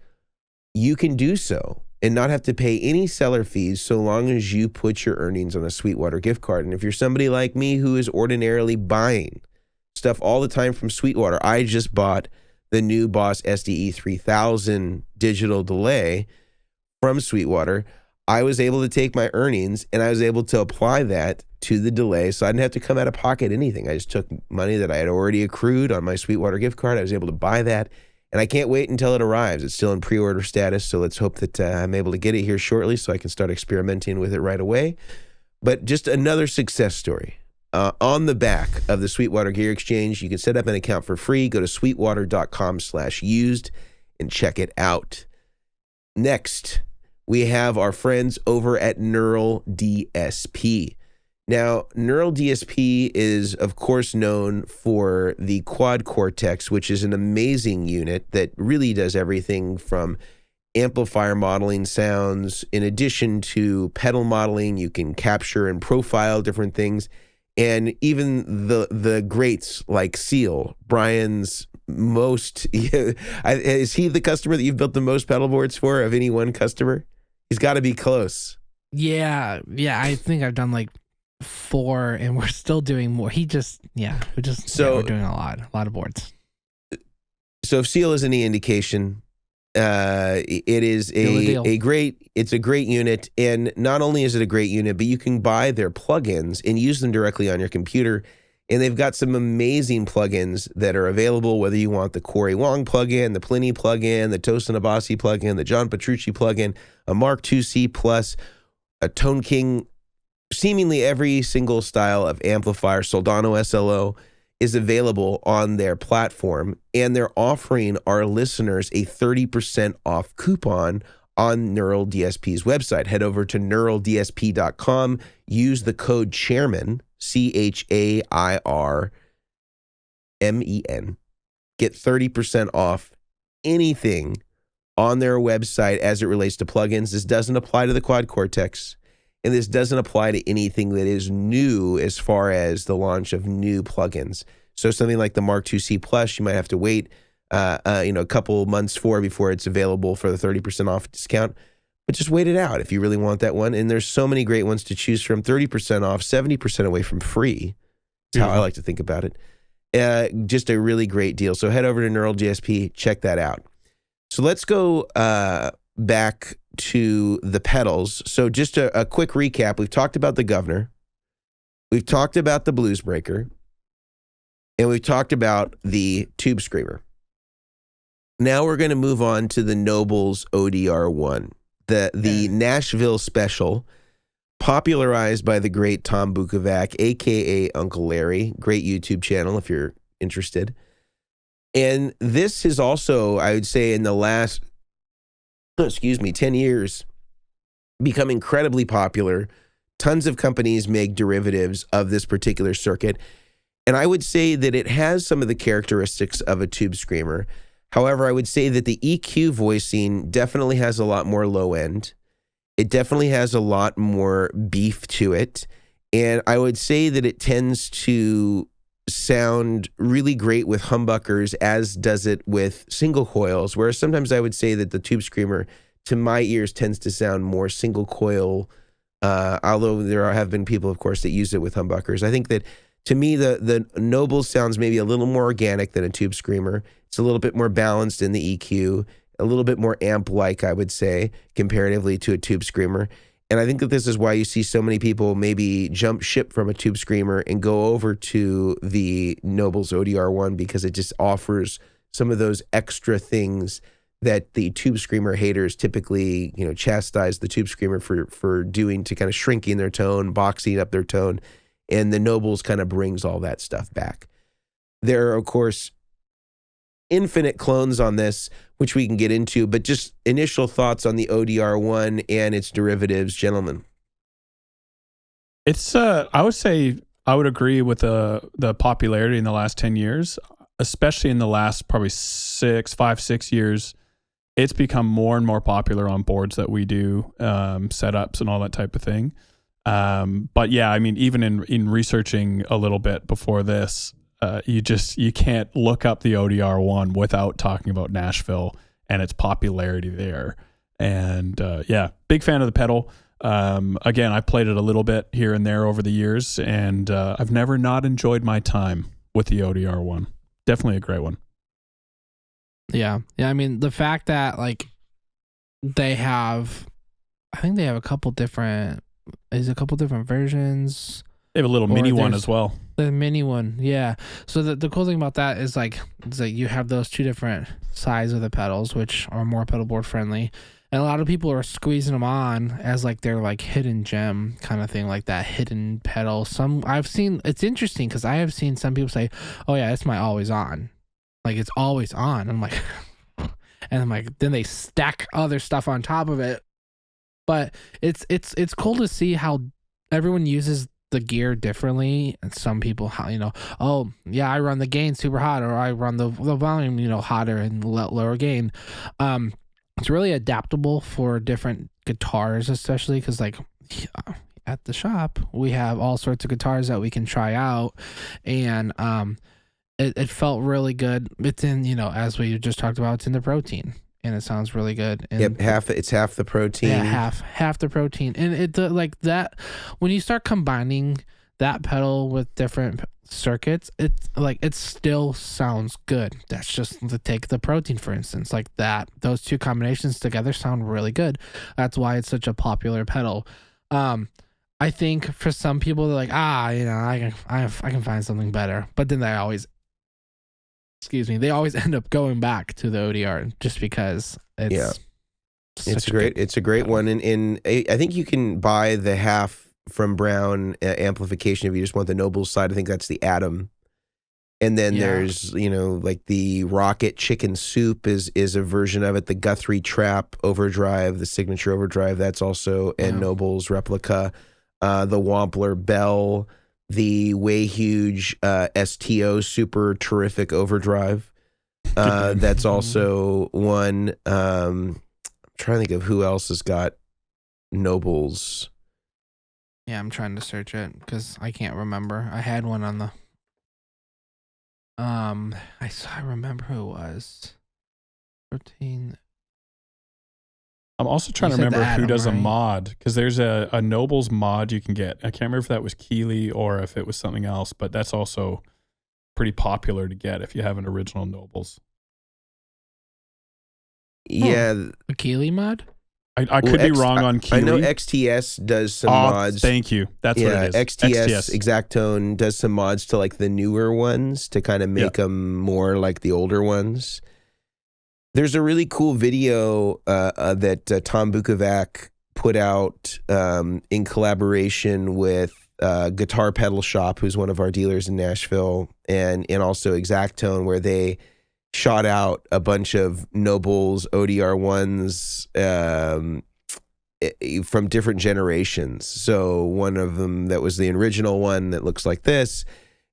you can do so and not have to pay any seller fees so long as you put your earnings on a Sweetwater gift card. And if you're somebody like me who is ordinarily buying stuff all the time from Sweetwater, I just bought the new Boss SDE 3000 digital delay from Sweetwater. I was able to take my earnings and I was able to apply that to the delay, so I didn't have to come out of pocket anything. I just took money that I had already accrued on my Sweetwater gift card. I was able to buy that. And I can't wait until it arrives. It's still in pre-order status, so let's hope that I'm able to get it here shortly so I can start experimenting with it right away. But just another success story. On the back of the Sweetwater Gear Exchange, you can set up an account for free. Go to sweetwater.com/used and check it out. Next, we have our friends over at Neural DSP. Now, Neural DSP is, of course, known for the Quad Cortex, which is an amazing unit that really does everything from amplifier modeling sounds. In addition to pedal modeling, you can capture and profile different things. And even the greats like Seal, Brian's most... is he the customer that you've built the most pedal boards for of any one customer? He's got to be close. Yeah, I think I've done like 4 and we're still doing more. We're doing a lot of boards. So if Seal is any indication, it is a great unit. And not only is it a great unit, but you can buy their plugins and use them directly on your computer. And they've got some amazing plugins that are available, whether you want the Corey Wong plugin, the Pliny plugin, the Tosin Abasi plugin, the John Petrucci plugin, a Mark IIc Plus, a Tone King. Seemingly every single style of amplifier, Soldano SLO, is available on their platform, and they're offering our listeners a 30% off coupon on Neural DSP's website. Head over to neuraldsp.com, use the code Chairmen, CHAIRMEN, get 30% off anything on their website as it relates to plugins. This doesn't apply to the Quad Cortex. And this doesn't apply to anything that is new as far as the launch of new plugins. So something like the Mark IIc Plus, you might have to wait a couple months before it's available for the 30% off discount. But just wait it out if you really want that one. And there's so many great ones to choose from. 30% off, 70% away from free. That's how I like to think about it. Just a really great deal. So head over to Neural DSP, check that out. So let's go back to the pedals. So just a quick recap. We've talked about the Governor. We've talked about the Blues Breaker. And we've talked about the Tube Screamer. Now we're going to move on to the Nobles ODR1, the Nashville special, popularized by the great Tom Bukovac, a.k.a. Uncle Larry. Great YouTube channel if you're interested. And this is also, I would say, in the last 10 years, become incredibly popular. Tons of companies make derivatives of this particular circuit. And I would say that it has some of the characteristics of a Tube Screamer. However, I would say that the EQ voicing definitely has a lot more low end. It definitely has a lot more beef to it. And I would say that it tends to sound really great with humbuckers, as does it with single coils, whereas sometimes I would say that the Tube Screamer, to my ears, tends to sound more single coil, although there have been people, of course, that use it with humbuckers. I think that, to me, the Noble sounds maybe a little more organic than a Tube Screamer. It's a little bit more balanced in the EQ, a little bit more amp-like, I would say, comparatively to a Tube Screamer. And I think that this is why you see so many people maybe jump ship from a Tube Screamer and go over to the Noble's ODR1, because it just offers some of those extra things that the Tube Screamer haters typically, chastise the Tube Screamer for doing, to kind of shrinking their tone, boxing up their tone. And the Nobles kind of brings all that stuff back. There are, of course, infinite clones on this, which we can get into, but just initial thoughts on the ODR1 and its derivatives, gentlemen. It's I would say I would agree with the popularity in the last 10 years, especially in the last probably 5-6 years. It's become more and more popular on boards that we do, setups and all that type of thing. But yeah, I mean, even in researching a little bit before this, you can't look up the ODR1 without talking about Nashville and its popularity there. And yeah, big fan of the pedal. Again, I've played it a little bit here and there over the years, and I've never not enjoyed my time with the ODR1. Definitely a great one. Yeah. I mean, the fact that I think they have a couple different versions. They have a little mini one as well. The mini one, yeah. So the cool thing about that is you have those two different sides of the pedals, which are more pedalboard friendly, and a lot of people are squeezing them on as their hidden gem kind of thing, like that hidden pedal. It's interesting because I have seen some people say, "Oh yeah, it's my always on," it's always on. I'm like, then they stack other stuff on top of it. But it's cool to see how everyone uses the gear differently. And some people, oh yeah, I run the gain super hot, or I run the volume, hotter and lower gain. It's really adaptable for different guitars, especially because at the shop we have all sorts of guitars that we can try out, and it felt really good. It's in, as we just talked about, it's in the protein. And it sounds really good. And yep, it's half the protein. Yeah, half the protein. And it that when you start combining that pedal with different circuits, it still sounds good. That's just to take the protein, for instance, those two combinations together sound really good. That's why it's such a popular pedal. I think for some people they're like, I can find something better, but then they always end up going back to the ODR just because it's a great one. And I think you can buy the half from Brown amplification if you just want the Noble side. I think that's the Atom. And then there's, the Rocket Chicken Soup is a version of it. The Guthrie Trap Overdrive, the Signature Overdrive, that's also a Noble's replica. The Wampler Bell, the Way Huge STO Super Terrific Overdrive. That's also one. I'm trying to think of who else has got Nobles. Yeah, I'm trying to search it because I can't remember. I had one on the. I remember who it was. 13. I'm also trying to remember who does a mod, because there's a Nobles mod you can get. I can't remember if that was Keeley or if it was something else, but that's also pretty popular to get if you have an original Nobles. Yeah. A Keeley mod? I could be wrong on Keeley. I know XTS does some mods. Thank you. That's what it is. XTS Exactone does some mods to the newer ones to kind of make them more like the older ones. There's a really cool video that Tom Bukovac put out in collaboration with Guitar Pedal Shop, who's one of our dealers in Nashville, and also Exactone, where they shot out a bunch of Nobles ODR1s from different generations. So one of them that was the original one that looks like this,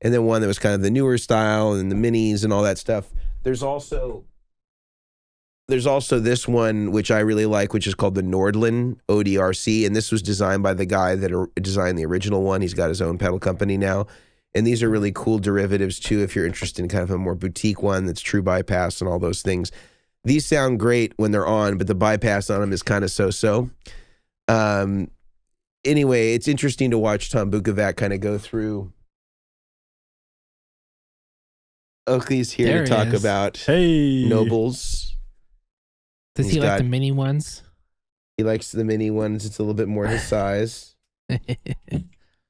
and then one that was kind of the newer style and the minis and all that stuff. There's also There's also this one, which I really like, which is called the Nordland ODRC. And this was designed by the guy that designed the original one. He's got his own pedal company now. And these are really cool derivatives, too, if you're interested in kind of a more boutique one that's true bypass and all those things. These sound great when they're on, but the bypass on them is kind of so-so. Anyway, it's interesting to watch Tom Bukovac kind of go through. Oakley's here There to he talk is. about Hey. Nobles. Does He's he like got- the mini ones? He likes the mini ones. It's a little bit more his size.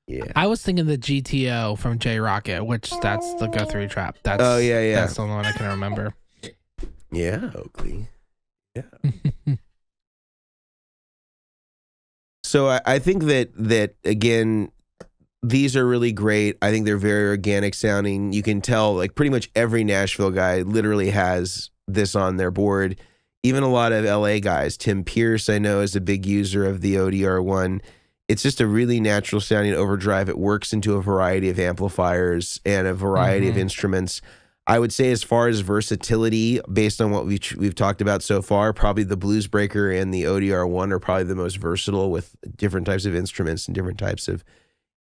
Yeah. I was thinking the GTO from J Rocket, which that's the Guthrie trap. That's Oh, yeah. That's the only one I can remember. Yeah, Oakley. Yeah. So I think that again, these are really great. I think they're very organic sounding. You can tell like pretty much every Nashville guy literally has this on their board. Even a lot of LA guys. Tim Pierce, I know, is a big user of the ODR1. It's just a really natural sounding overdrive. It works into a variety of amplifiers and a variety of instruments. I would say as far as versatility, based on what we've talked about so far, probably the Bluesbreaker and the ODR1 are probably the most versatile with different types of instruments and different types of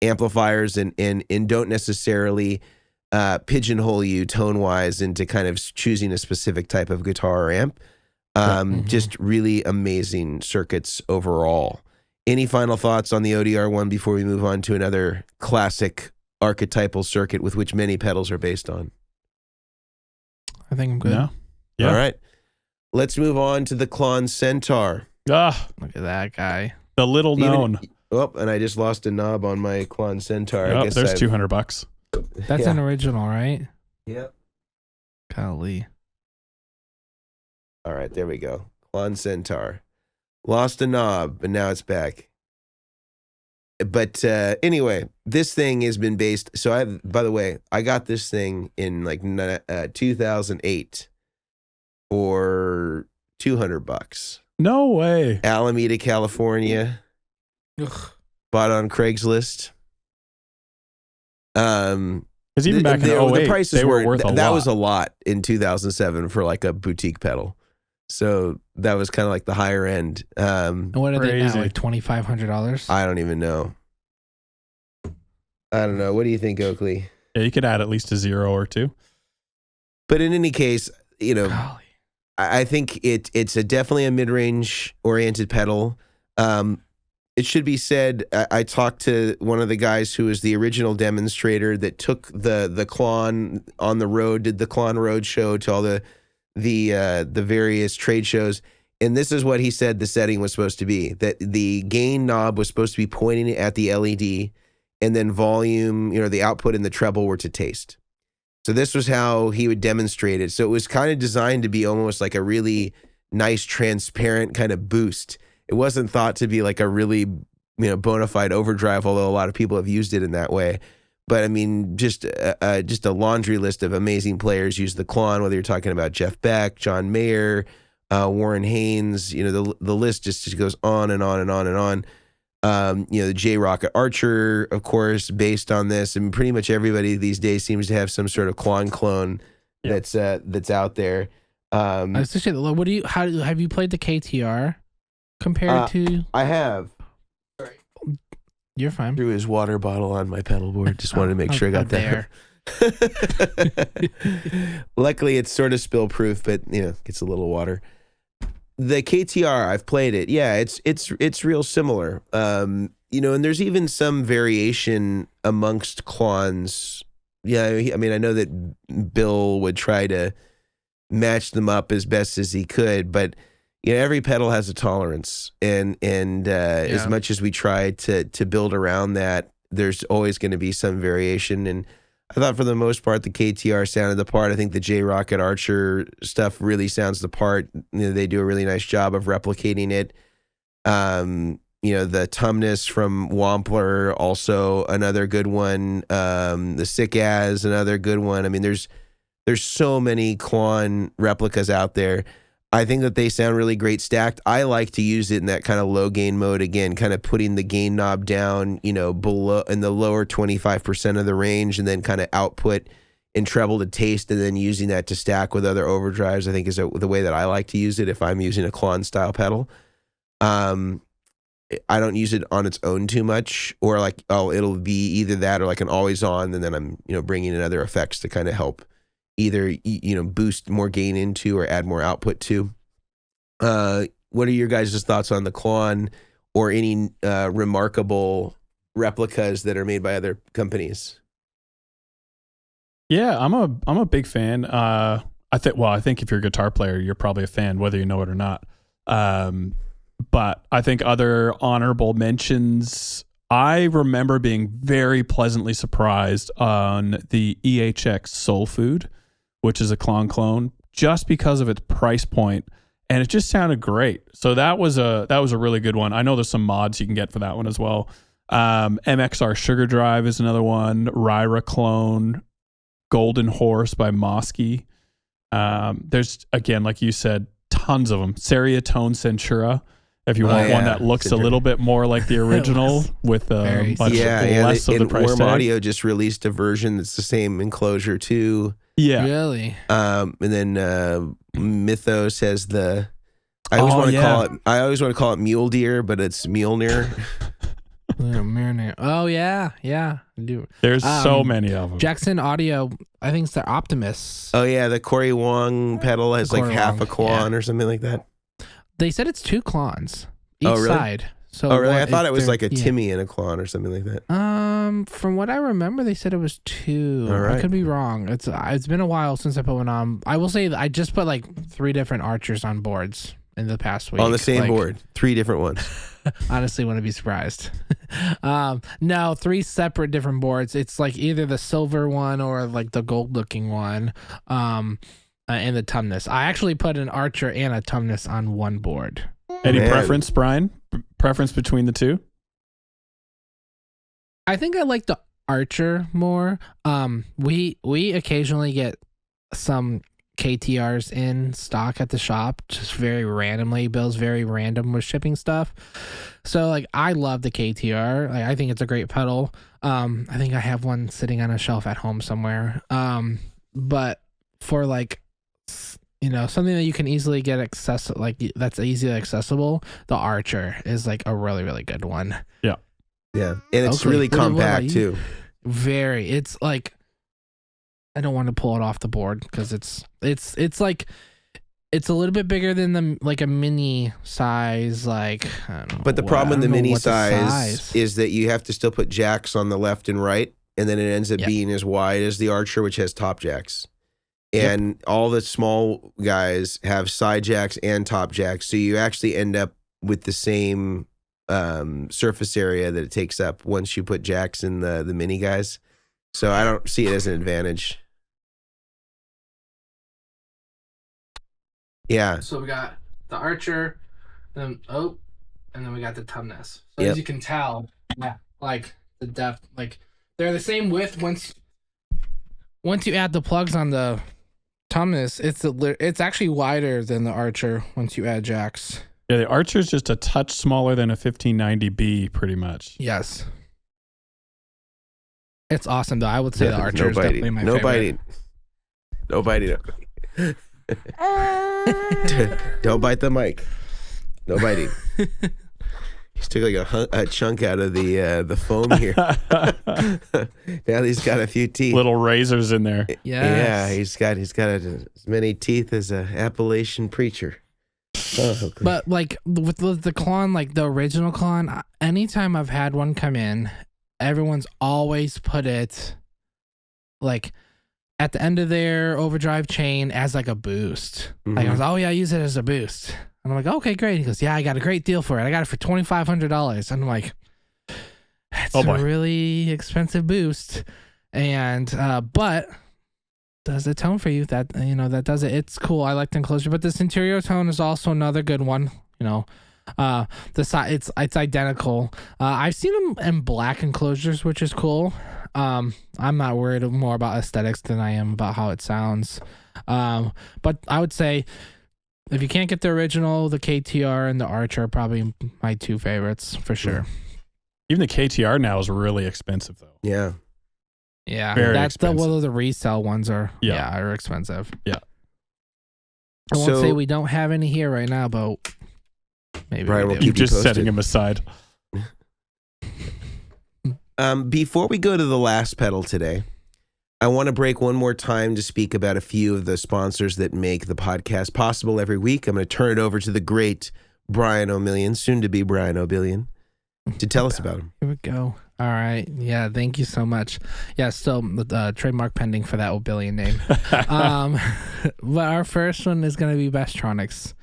amplifiers and don't necessarily pigeonhole you tone-wise into kind of choosing a specific type of guitar or amp. Just really amazing circuits overall. Any final thoughts on the ODR1 before we move on to another classic archetypal circuit with which many pedals are based on? I think I'm good. No. Yeah. All right. Let's move on to the Klon Centaur. Ah, Look at that guy. the little known. Oh, and I just lost a knob on my Klon Centaur. I Yep, guess there's I've- $200. That's Yeah. an original, right? Yep. Golly. All right, there we go. Klon Centaur. Lost a knob, but now it's back. But anyway, this thing has been based. So by the way, I got this thing in like 2008 for $200. No way. Alameda, California. Ugh. Bought on Craigslist. Because even back in the 08, prices they were worth a lot. That was a lot in 2007 for like a boutique pedal. So that was kind of like the higher end. And what are they now? Crazy. Like $2,500? I don't even know. I don't know. What do you think, Oakley? Yeah, you could add at least a 0 or 2. But in any case, you know, Golly. I think it's definitely a mid-range oriented pedal. It should be said, I talked to one of the guys who was the original demonstrator that took the Klon on the road, did the Klon road show to all the various trade shows. And this is what he said the setting was supposed to be, that the gain knob was supposed to be pointing at the LED, and then volume, you know, the output and the treble were to taste. So this was how he would demonstrate it. So it was kind of designed to be almost like a really nice, transparent kind of boost. It wasn't thought to be like a really, you know, bona fide overdrive, although a lot of people have used it in that way. But I mean, just a laundry list of amazing players use the Klon, whether you're talking about Jeff Beck, John Mayer, Warren Haynes, you know, the list just goes on and on and on and on. You know, the J Rocket Archer, of course, based on this, and pretty much everybody these days seems to have some sort of Klon clone that's out there. What do you? Have you played the KTR compared to? I have. You're fine. Threw his water bottle on my pedal board. Just wanted to make sure I got that. Luckily, it's sort of spill proof, but you know, gets a little water. The KTR, I've played it. Yeah, it's real similar. You know, and there's even some variation amongst Klons. Yeah, I mean, I know that Bill would try to match them up as best as he could, but you know, every pedal has a tolerance, and as much as we try to build around that, there's always going to be some variation. And I thought for the most part the KTR sounded the part. I think the J Rocket Archer stuff really sounds the part. You know, they do a really nice job of replicating it. You know, the Tumnus from Wampler, also another good one. The Sick As, another good one. I mean, there's so many Klon replicas out there. I think that they sound really great stacked. I like to use it in that kind of low gain mode again, kind of putting the gain knob down, you know, below in the lower 25% of the range, and then kind of output and treble to taste, and then using that to stack with other overdrives, I think is the way that I like to use it if I'm using a Klon style pedal. I don't use it on its own too much, or like, it'll be either that or like an always on, and then I'm, bringing in other effects to kind of help either, boost more gain into or add more output to. What are your guys' thoughts on the Klon or any remarkable replicas that are made by other companies? Yeah, I'm a big fan. I think if you're a guitar player, you're probably a fan, whether you know it or not. But I think other honorable mentions, I remember being very pleasantly surprised on the EHX Soul Food, which is a Klon clone, just because of its price point, and it just sounded great. So that was a really good one. I know there's some mods you can get for that one as well. MXR Sugar Drive is another one. Ryra Clone, Golden Horse by Mosky. There's, again, like you said, tons of them. Seriatone Centura, if you want one that looks a little bit more like the original with much less of the price Worm tag. Audio just released a version that's the same enclosure too. Yeah. Really? And then Mythos has the. I always want to call it Mule Deer, but it's Mjolnir. Oh yeah, I do. There's so many of them. Jackson Audio, I think it's their Optimus. Oh yeah, the Corey Wong pedal has like half a Klon or something like that. They said it's 2 Klons each really? side. So really? I thought it was like a Timmy and a Klon or something like that. From what I remember, they said it was 2. All right. I could be wrong. It's been a while since I put one on. I will say that I just put like 3 different Archers on boards in the past week. On the same board, 3 different ones. Honestly, wouldn't be surprised. No, 3 separate different boards. It's like either the silver one or like the gold looking one. And the Tumnus. I actually put an Archer and a Tumnus on one board. Any preference, Brian? Preference between the two? I think I like the Archer more. We occasionally get some KTRs in stock at the shop, just very randomly. Bill's very random with shipping stuff. So like I love the KTR. Like, I think it's a great pedal. I think I have one sitting on a shelf at home somewhere. But for like, something that you can easily get that's easily accessible, the Archer is like a really, really good one. Yeah. Yeah. And it's really compact too. Very. It's like, I don't want to pull it off the board because it's like, it's a little bit bigger than like a mini size, like, I don't know. But the problem with the mini size is that you have to still put jacks on the left and right, and then it ends up being as wide as the Archer, which has top jacks. And all the small guys have side jacks and top jacks, so you actually end up with the same surface area that it takes up once you put jacks in the mini guys. So I don't see it as an advantage. Yeah. So we got the Archer, and then we got the Tumnus. So as you can tell, like the depth, like they're the same width. Once you add the plugs on the Tumnus, it's actually wider than the Archer once you add jacks. Yeah, the Archer's just a touch smaller than a 1590B, pretty much. Yes. It's awesome, though. I would say the Archer is definitely my favorite. No biting. Don't bite the mic. No biting. He's took like a chunk out of the foam here. Now he's got a few teeth. Little razors in there. Yes. Yeah, he's got as many teeth as an Appalachian preacher. Oh, but like with the Klon, like the original Klon, anytime I've had one come in, everyone's always put it like at the end of their overdrive chain as like a boost. Mm-hmm. Like I was, I use it as a boost. And I'm like, okay, great. He goes, yeah, I got a great deal for it. I got it for $2,500. And I'm like, that's a really expensive boost. And but does the tone for you that that does it. It's cool. I like the enclosure, but this interior tone is also another good one. The side it's identical. I've seen them in black enclosures, which is cool. I'm not worried more about aesthetics than I am about how it sounds. But I would say if you can't get the original, the KTR and the Archer are probably my 2 favorites for sure. Even the KTR now is really expensive though. Yeah. Yeah, Very that's expensive. one of the resale ones are Yeah. are expensive. Yeah. I won't So- say we don't have any here right now, but maybe Brian we will do. keep You're you just setting posted. him aside. Before we go to the last pedal today, I want to break one more time to speak about a few of the sponsors that make the podcast possible every week. I'm going to turn it over to the great Brian Omilion, soon to be Brian O'Billion, to tell us about him. Here we go. All right. Yeah. Thank you so much. Yeah. Still, trademark pending for that O'Billion name. But our first one is going to be Bestronics.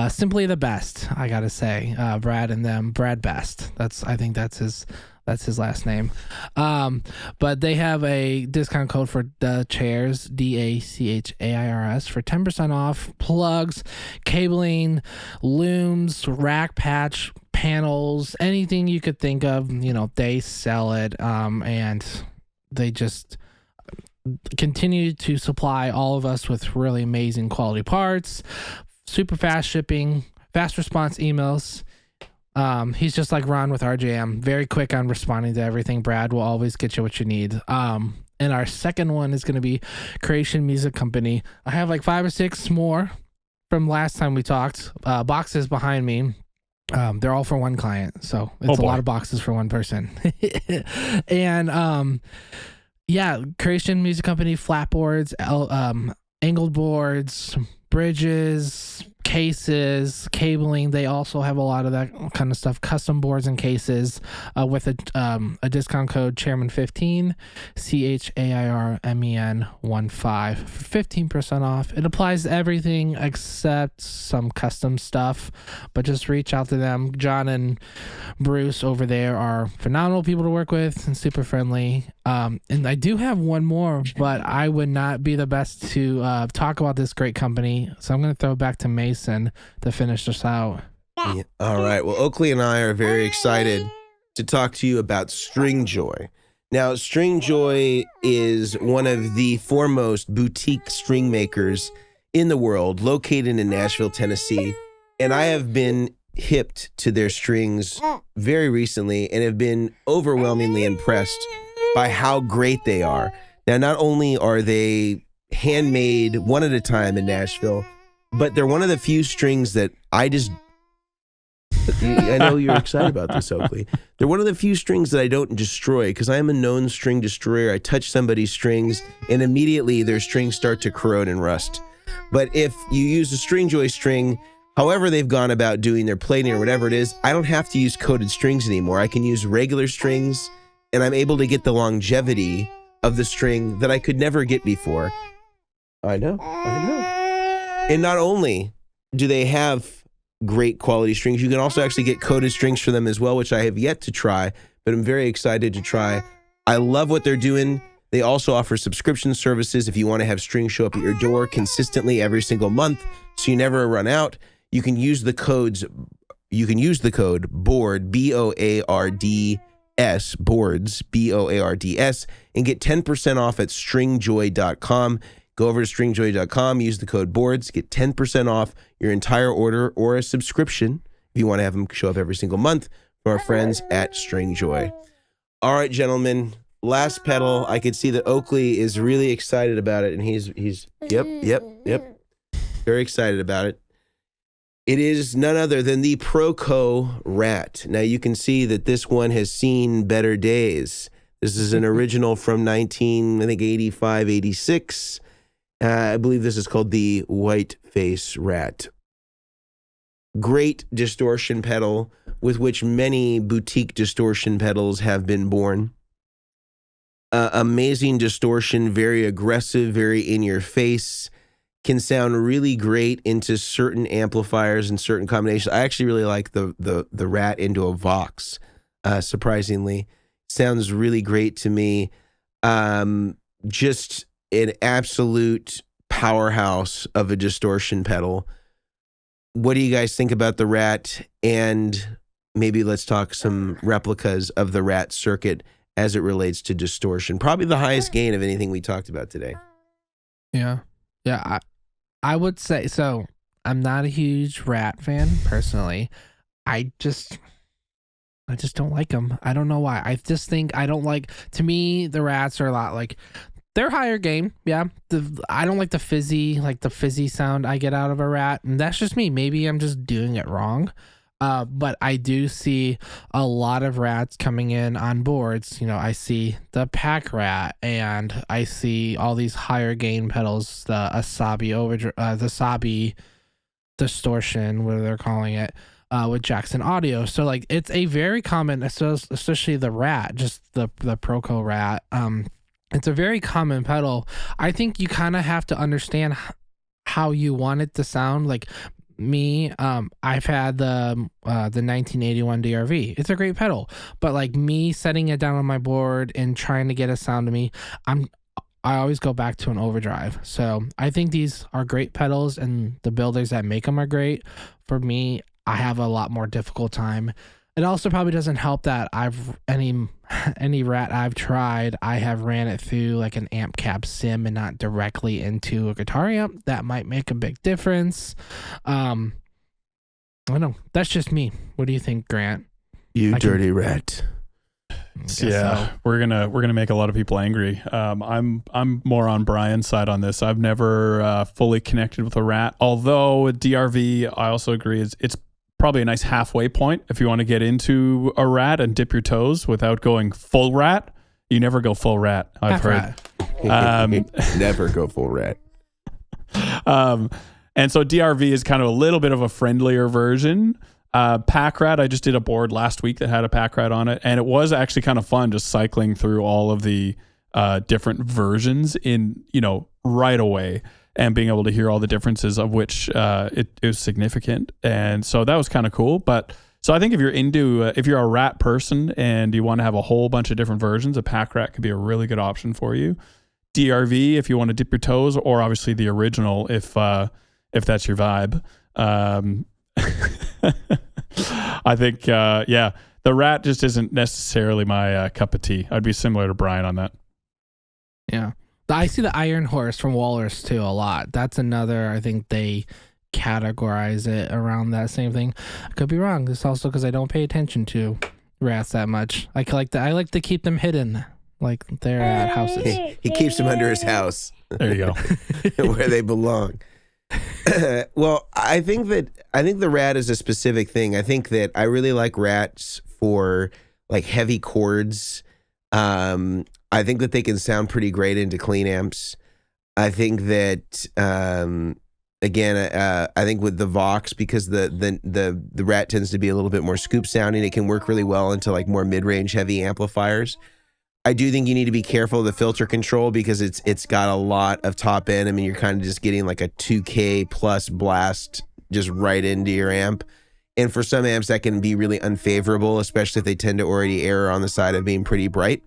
Simply the best, I gotta say. Brad and them. Brad Best. I think that's his last name. But they have a discount code for the chairs, DACHAIRS, for 10% off plugs, cabling, looms, rack patch, panels, anything you could think of. They sell it, and they just continue to supply all of us with really amazing quality parts, super fast shipping, fast response emails. He's just like Ron with RJM, very quick on responding to everything. Brad will always get you what you need. And our second one is going to be Creation Music Company. I have like 5 or 6 more from last time we talked. Boxes behind me. They're all for one client, so it's a lot of boxes for one person. And Creation Music Company, flatboards, angled boards, bridges, cases, cabling. They also have a lot of that kind of stuff, custom boards and cases, with a discount code Chairmen15, CHAIRMEN 15 for 15% off. It applies to everything except some custom stuff, but just reach out to them. John and Bruce over there are phenomenal people to work with and super friendly. And I do have one more, but I would not be the best to talk about this great company, so I'm going to throw it back to Mason to finish this out. Yeah. All right. Well, Oakley and I are very excited to talk to you about Stringjoy. Now, Stringjoy is one of the foremost boutique string makers in the world, located in Nashville, Tennessee. And I have been hipped to their strings very recently and have been overwhelmingly impressed by how great they are. Now, not only are they handmade one at a time in Nashville, but they're one of the few strings that I know you're excited about this, Oakley. They're one of the few strings that I don't destroy, because I am a known string destroyer. I touch somebody's strings and immediately their strings start to corrode and rust. But if you use a Stringjoy string, however they've gone about doing their plating or whatever it is, I don't have to use coated strings anymore. I can use regular strings, and I'm able to get the longevity of the string that I could never get before. I know. And not only do they have great quality strings, you can also actually get coated strings for them as well, which I have yet to try, but I'm very excited to try. I love what they're doing. They also offer subscription services if you want to have strings show up at your door consistently every single month, so you never run out. You can use the code BOARD, BOARDS, boards, BOARDS, and get 10% off at stringjoy.com. Go over to stringjoy.com, use the code BOARDS, get 10% off your entire order or a subscription if you want to have them show up every single month from our friends at Stringjoy. All right, gentlemen, last pedal. I could see that Oakley is really excited about it, and he's yep, very excited about it. It is none other than the Proco Rat. Now you can see that this one has seen better days. This is an original from 1985, 86. I believe this is called the White Face Rat. Great distortion pedal with which many boutique distortion pedals have been born. Amazing distortion, very aggressive, very in your face. Can sound really great into certain amplifiers and certain combinations. I actually really like the Rat into a Vox, surprisingly. Sounds really great to me. Just an absolute powerhouse of a distortion pedal. What do you guys think about the Rat? And maybe let's talk some replicas of the Rat circuit as it relates to distortion. Probably the highest gain of anything we talked about today. Yeah. I would say, so I'm not a huge Rat fan personally. I just don't like them. I don't know why. I just think I don't like. To me, the rats are a lot like they're higher gain. Yeah, I don't like the fizzy sound I get out of a rat, and that's just me. Maybe I'm just doing it wrong. But I do see a lot of rats coming in on boards. You know, I see the pack rat, and I see all these higher gain pedals, the Asabi distortion, what they're calling it, with Jackson Audio. So like, it's a very common, especially the rat, just the Proco rat. It's a very common pedal. I think you kind of have to understand how you want it to sound. Like me, I've had the 1981 DRV. It's a great pedal, but like me setting it down on my board and trying to get a sound to me, I always go back to an overdrive. So I think these are great pedals, and the builders that make them are great. For me, I have a lot more difficult time. It also probably doesn't help that any rat I've tried, I have ran it through like an amp cab sim and not directly into a guitar amp. That might make a big difference. I don't know. That's just me. What do you think, Grant? You dirty rat. Yeah, so. we're gonna make a lot of people angry. I'm more on Brian's side on this. I've never fully connected with a rat. Although with DRV, I also agree it's probably a nice halfway point if you want to get into a rat and dip your toes without going full rat. You never go full rat, I've heard. Never go full rat. And so DRV is kind of a little bit of a friendlier version. Pack rat, I just did a board last week that had a pack rat on it, and it was actually kind of fun just cycling through all of the different versions in, right away, and being able to hear all the differences, of which it was significant. And so that was kind of cool. But so I think if you're a rat person and you want to have a whole bunch of different versions, a pack rat could be a really good option for you. DRV, if you want to dip your toes, or obviously the original, if that's your vibe. I think, the rat just isn't necessarily my cup of tea. I'd be similar to Brian on that. Yeah. I see the Iron Horse from Walrus too a lot. That's another, I think they categorize it around that same thing. I could be wrong. It's also because I don't pay attention to rats that much. I like to keep them hidden, like they're at houses. He keeps them under his house. There you go. Where they belong. Well, I think the rat is a specific thing. I think that I really like rats for like heavy chords. I think that they can sound pretty great into clean amps. I think that I think with the Vox, because the rat tends to be a little bit more scoop sounding, it can work really well into like more mid-range heavy amplifiers. I do think you need to be careful of the filter control, because it's got a lot of top end. I mean, you're kind of just getting like a 2K plus blast just right into your amp. And for some amps, that can be really unfavorable, especially if they tend to already err on the side of being pretty bright.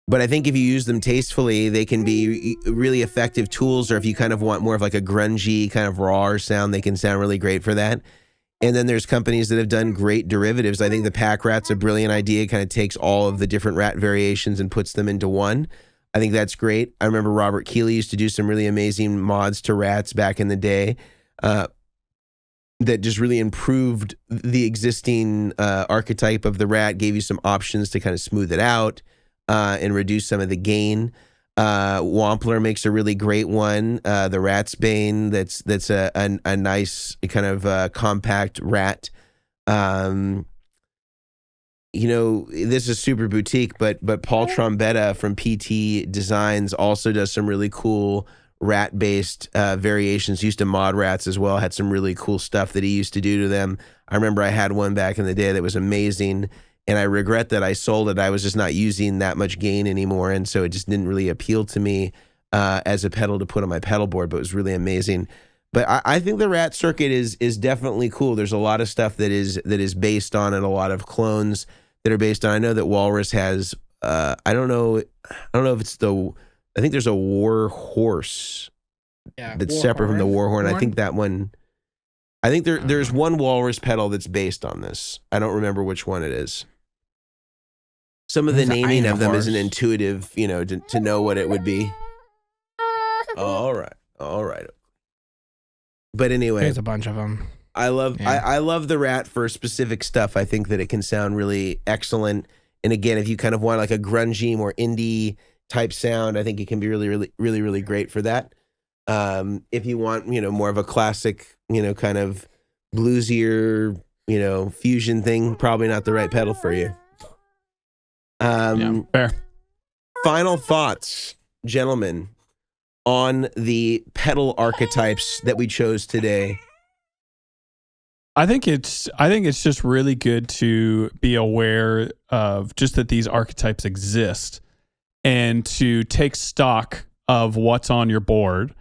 But I think if you use them tastefully, they can be really effective tools. Or if you kind of want more of like a grungy kind of raw sound, they can sound really great for that. And then there's companies that have done great derivatives. I think the pack rat's a brilliant idea. It kind of takes all of the different rat variations and puts them into one. I think that's great. I remember Robert Keeley used to do some really amazing mods to rats back in the day that just really improved the existing archetype of the rat, gave you some options to kind of smooth it out and reduce some of the gain. Wampler makes a really great one. The Rat's Bane, that's a nice kind of compact rat. This is super boutique, but Paul Trombetta from PT Designs also does some really cool rat-based variations. Used to mod rats as well. Had some really cool stuff that he used to do to them. I remember I had one back in the day that was amazing. And I regret that I sold it. I was just not using that much gain anymore. And so it just didn't really appeal to me as a pedal to put on my pedal board, but it was really amazing. But I think the rat circuit is definitely cool. There's a lot of stuff that is based on it, a lot of clones that are based on. I know that Walrus has, I don't know if it's I think there's a War Horse that's War separate from the War Horn. Horn? I think that one, I think there's one Walrus pedal that's based on this. I don't remember which one it is. Some of the naming of them isn't intuitive, to know what it would be. All right. But anyway. There's a bunch of them. I love Yeah. I love the Rat for specific stuff. I think that it can sound really excellent. And again, if you kind of want like a grungy, more indie type sound, I think it can be really great for that. If you want, more of a classic, kind of bluesier, fusion thing, probably not the right pedal for you. Fair. Final thoughts, gentlemen, on the pedal archetypes that we chose today. I think it's just really good to be aware of just that these archetypes exist and to take stock of what's on your board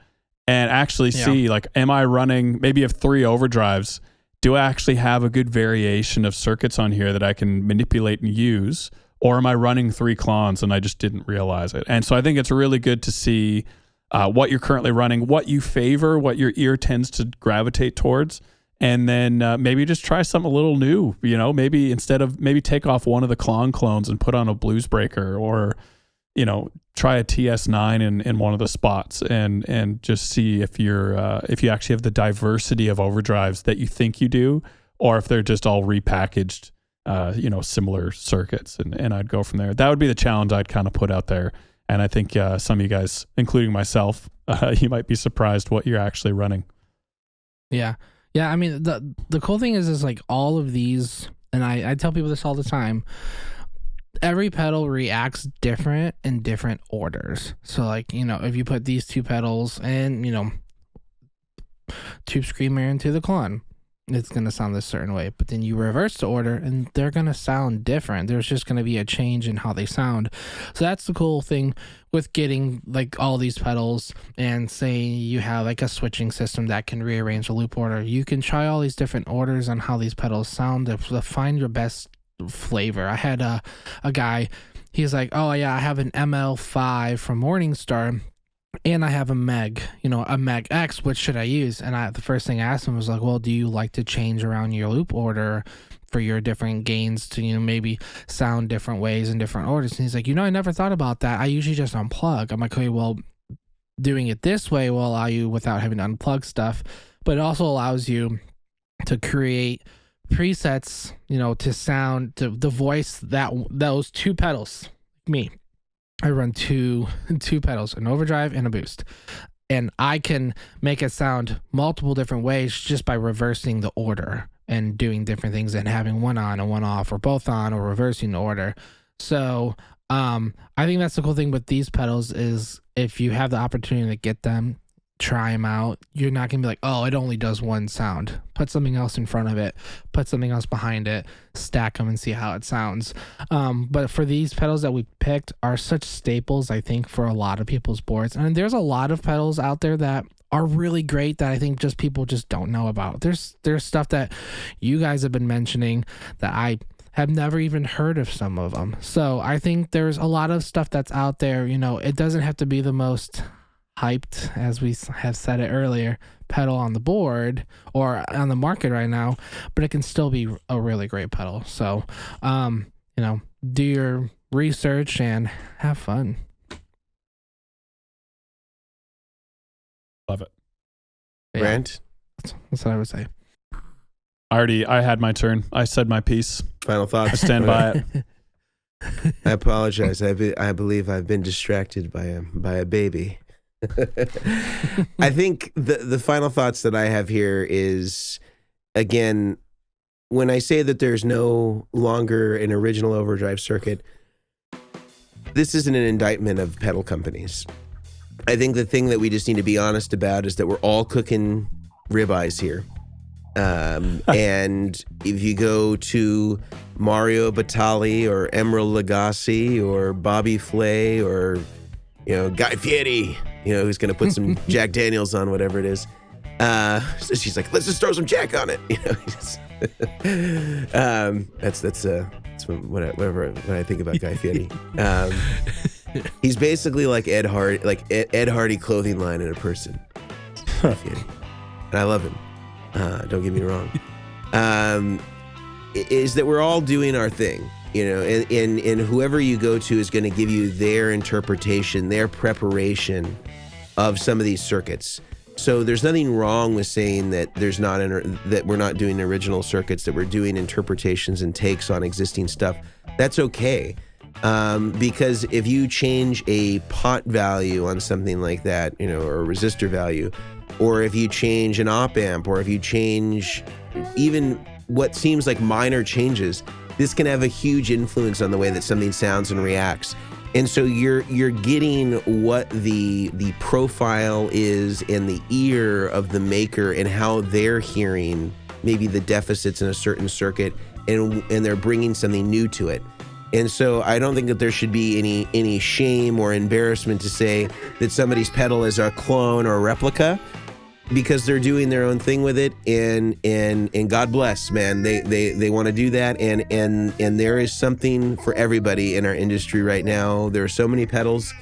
and actually see, like, am I running, maybe you have 3 overdrives, do I actually have a good variation of circuits on here that I can manipulate and use, or am I running 3 clones and I just didn't realize it? And so I think it's really good to see what you're currently running, what you favor, what your ear tends to gravitate towards. And then maybe just try something a little new, maybe maybe take off one of the clones and put on a blues breaker, or, try a TS9 in one of the spots and just see if if you actually have the diversity of overdrives that you think you do, or if they're just all repackaged, similar circuits. And I'd go from there. That would be the challenge I'd kind of put out there. And I think some of you guys, including myself, you might be surprised what you're actually running. Yeah. Yeah, I mean, the cool thing is like all of these, and I tell people this all the time, every pedal reacts different in different orders. So like, if you put these 2 pedals and, Tube Screamer into the Klon, it's going to sound this certain way. But then you reverse the order and they're going to sound different. There's just going to be a change in how they sound. So that's the cool thing with getting like all these pedals, and say you have like a switching system that can rearrange a loop order. You can try all these different orders on how these pedals sound to find your best flavor. I had a guy, he's like, oh yeah, I have an ML5 from Morningstar, and I have a Meg X, what should I use? And the first thing I asked him was like, well, do you like to change around your loop order for your different gains to, maybe sound different ways in different orders? And he's like, I never thought about that. I usually just unplug. I'm like, okay, well, doing it this way will allow you without having to unplug stuff, but it also allows you to create presets, to sound, to the voice those 2 pedals. Me, I run two pedals, an overdrive and a boost, and I can make it sound multiple different ways just by reversing the order and doing different things and having one on and one off, or both on, or reversing the order. So I think that's the cool thing with these pedals is if you have the opportunity to get them, try them out. You're not gonna be like, oh, it only does one sound. Put something else in front of it, put something else behind it, stack them and see how it sounds. But for these pedals that we picked are such staples, I think, for a lot of people's boards. And there's a lot of pedals out there that are really great that I think just people just don't know about. There's stuff that you guys have been mentioning that I have never even heard of, some of them. So I think there's a lot of stuff that's out there. It doesn't have to be the most hyped, as we have said it earlier, pedal on the board or on the market right now, but it can still be a really great pedal. So, do your research and have fun. Love it. Yeah, Brent? that's what I would say. I had my turn. I said my piece. Final I thoughts? stand by it. I apologize. I believe I've been distracted by a baby. I think the final thoughts that I have here is, again, when I say that there's no longer an original overdrive circuit, this isn't an indictment of pedal companies. I think the thing that we just need to be honest about is that we're all cooking ribeyes here. And if you go to Mario Batali or Emeril Lagasse or Bobby Flay or, Guy Fieri, who's going to put some Jack Daniels on whatever it is. So she's like, let's just throw some Jack on it. That's when I think about Guy Fieri. He's basically like Ed Hardy clothing line in a person. Guy Fieri. And I love him. Don't get me wrong. Is that we're all doing our thing, and whoever you go to is going to give you their interpretation, their preparation of some of these circuits. So there's nothing wrong with saying that that we're not doing original circuits, that we're doing interpretations and takes on existing stuff. That's okay. Because if you change a pot value on something like that, or a resistor value, or if you change an op amp, or if you change even what seems like minor changes, this can have a huge influence on the way that something sounds and reacts. And so you're getting what the profile is in the ear of the maker and how they're hearing maybe the deficits in a certain circuit, and they're bringing something new to it. And so I don't think that there should be any shame or embarrassment to say that somebody's pedal is a clone or a replica, because they're doing their own thing with it, and God bless, man. They want to do that, and there is something for everybody in our industry right now. There are so many pedals.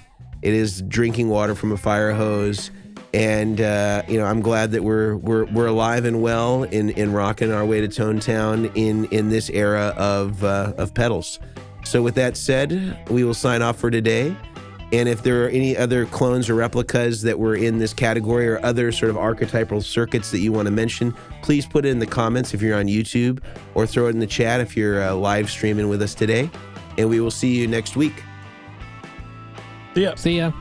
It is drinking water from a fire hose, and I'm glad that we're alive and well in rocking our way to Tone Town in this era of pedals. So with that said, we will sign off for today. And if there are any other clones or replicas that were in this category, or other sort of archetypal circuits that you want to mention, please put it in the comments if you're on YouTube, or throw it in the chat if you're live streaming with us today. And we will see you next week. See ya. See ya.